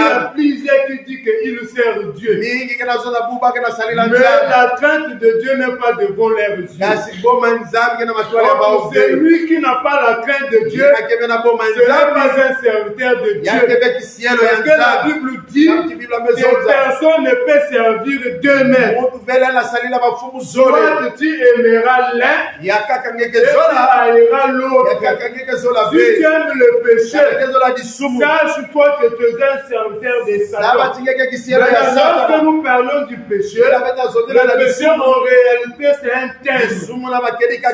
y a nzambe plusieurs qui disent qu'ils servent Dieu. mingi kena zona buba kena salila Mais nzambe la crainte de Dieu n'est pas devant leurs yeux. kasi boma ya nzambe kena matwala ya Or, baobe celui qui n'a pas la crainte de Dieu nakeve na boma ya ce n'est nzambe pas un serviteur de Dieu. yakeve kisielo ya Parce que la nzambe Bible dit Kandi Biblia que amezonza personne ne peut servir deux maîtres. mutu vele anasalila bafumu zole Soit tu aimeras l'un yakaka ngeke et tu zola haïras l'autre. yakaka ngeke zola Si tu ve aimes le péché, yakake zola disumu sache-toi que tu es un serviteur de Satan. nabati ngeke kisielo ya Maintenant, lorsque satana nous parlons du péché, nabeta zondela na le péché disumu en réalité c'est un thème. disumu na bakeli C'est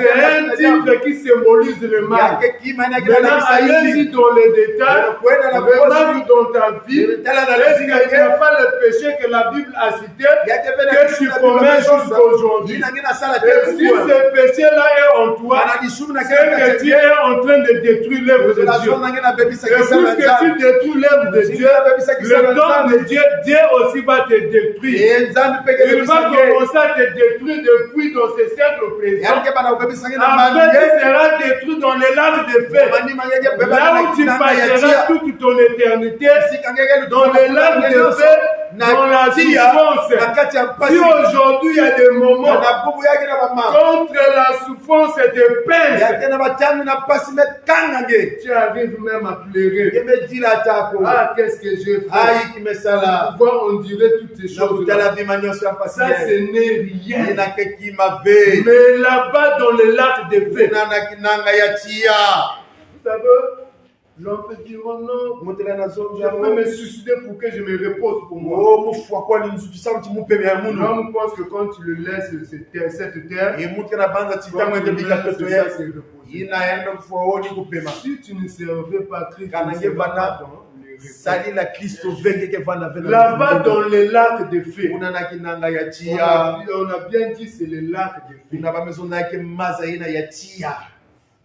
un titre qui symbolise le mal. yake kima na kila na Maintenant, allez-y kisaidi dans les détails. Remarque dans ta vie, est-ce qu'il n'y a pas le péché que la Bible a cité que tu commets jusqu'à aujourd'hui? Et si ce péché-là est en toi, c'est que tu es en train de détruire l'œuvre de Dieu. Et puisque tu détruis l'œuvre de Dieu, le don de Dieu, Dieu aussi va te détruire. Il va commencer à te détruire depuis dans ce siècle présent. Après, tu seras détruit dans les lacs de feu. Là où tu passeras toute ton éternité, dans les lacs de feu, dans la souffrance. Si aujourd'hui il y a des moments contre la souffrance et de peine, tu arrives même à pleurer. Ah, qu'est-ce que j'ai fait? Pourquoi on dirait toutes ces choses? Ça, ce n'est rien. Mais là-bas, dans les lacs de feu, vous savez, l'on peut dire, oh non, je peux me suicider pour que je me repose pour moi. L'homme pense que quand tu le laisses cette terre, il va commencer à se reposer. inaenda kufaoni kupema Si tu ne servais pas Christ, Kana tu ne seras ngevana- pas dans les récoltes. sali la Kristo venge ke vana vena Là-bas dans les lacs de feu, una na kinanga ya on tia a bien dit c'est le lac de feu. kuna bamezo na ke maza ina ya tia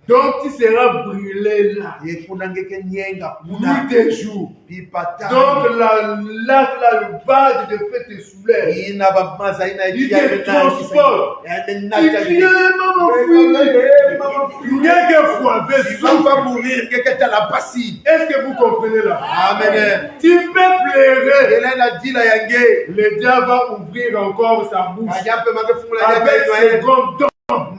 Donc tu seras brûlé là, ye kuna ngeke nyenga nuit kuna et jour. pipata Donc la lac là, le vague de feu te soulève. ina ba maza ina ya Il tia te transporte. ya Il nata vient, maman fille. Rien que foivé il va souffre. pas mourir ngeke tala pasi Est-ce que vous comprenez là? amen Tu peux pleurer. ela na dila yange Le diable va ouvrir encore sa bouche kaja pe make fungula ya avec ses grands dents.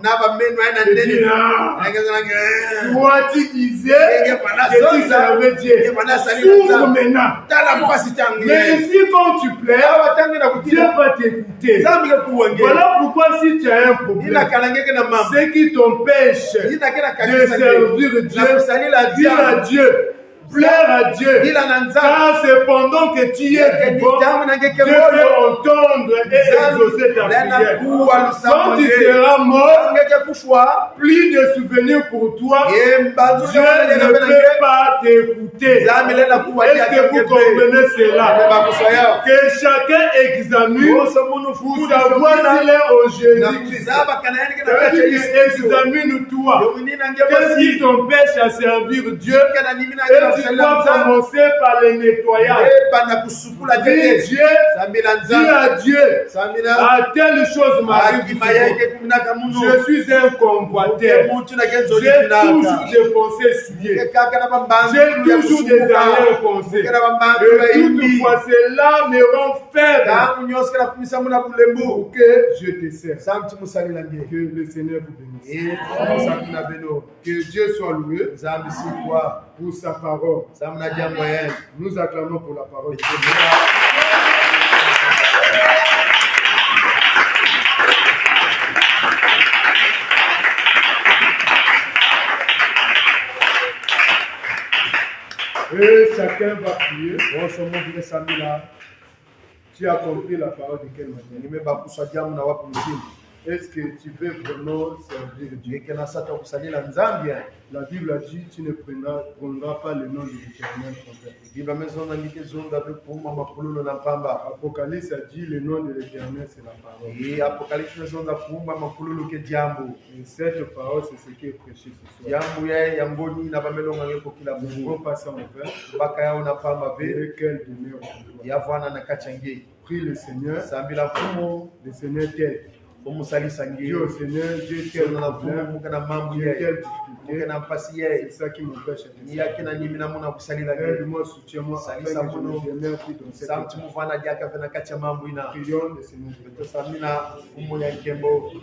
na ba meno ina Il dit, ndeni ah, ngeke toi tu disais que tu servais Dieu. Souffre maintenant. tala mpasi tangi Mais ici quand tu pleures, awatangi na Dieu kutila va t'écouter. zambi ke kuwange Voilà pourquoi si tu as un ina problème, kala ngeke na mama ce qui t'empêche ina kena de kanisa servir Dieu, dis à Dieu, pleure à Dieu. ila na nzambe Car c'est pendant que tu es vivant, Dieu peut entendre et exaucer ta prière. Quand tu seras mort, ngeke kushwa plus de souvenirs pour toi, yembanzu Dieu ne peut pas t'écouter. zambi lela kuwa Est-ce que vous comprenez cela? bakusaya Que chacun examine pour savoir s'il est au Jésus-Christ. nakuzaba kana yani kana C'est-à-dire kacha que Yesu examine-toi. yomunina Qu'est-ce qui ngeba t'empêche à servir Dieu? kana nimina Et tu dois commencer par le nettoyage. bana kusukula Dis tete Dieu, zambi la dis à Dieu, Samina à telle chose m'arrive. akima yake kuminaka munu Je suis un convoiteur. mutu na kenzo J'ai toujours des pensées souillées. kaka na bambangu J'ai toujours des arrière-pensées. kana bambangu Et toutefois, cela me rend faible tangu nyosi kana kumisa muna bulembu pour que je te serve. samti musalila nge Que le Seigneur vous bénisse. samina beno Que Dieu soit loué zambi sikwa pour sa parole. samna jambo yen Nous acclamons pour la parole. Et chacun va prier. osomo samila Tu as compris la parole de quelle manière? nimeba kuswa jamu na wapu mzima Est-ce que tu veux vraiment servir Dieu? ngeke na sata kusalila nzambi La Bible a dit, tu ne prendras pas le nom de l'Éternel ton Père. biba mezonga ngike zonga pe kuma makululo na pamba Apocalypse a dit, le nom de l'Éternel, c'est la parole. apokalipsi mezonga kuma makululo ke jambu Et cette parole, c'est ce qui est prêché ce soir. jambu ya yamboni na bamelonga ngeko kila Nous mungu pouvons passer en paix baka yao na pamba pe et qu'elle demeure en toi. yavana na kachange Prie le Seigneur, sambila fumo le Seigneur t'aide. umusalisa Dis au ngi Seigneur, Dieu kero quel na fumo problème, mukana mambu Dieu ye quelle difficulté. mukana mpasi C'est ye ça qui m'empêche de ni servir. yake na nyimi na muna kusalila ngi Aide-moi, soutiens-moi, afin que je ne demeure plus dans cette samti état. muvana jaka vena kacha mambu ina Prions le Seigneur. to samina fumo ya nkembo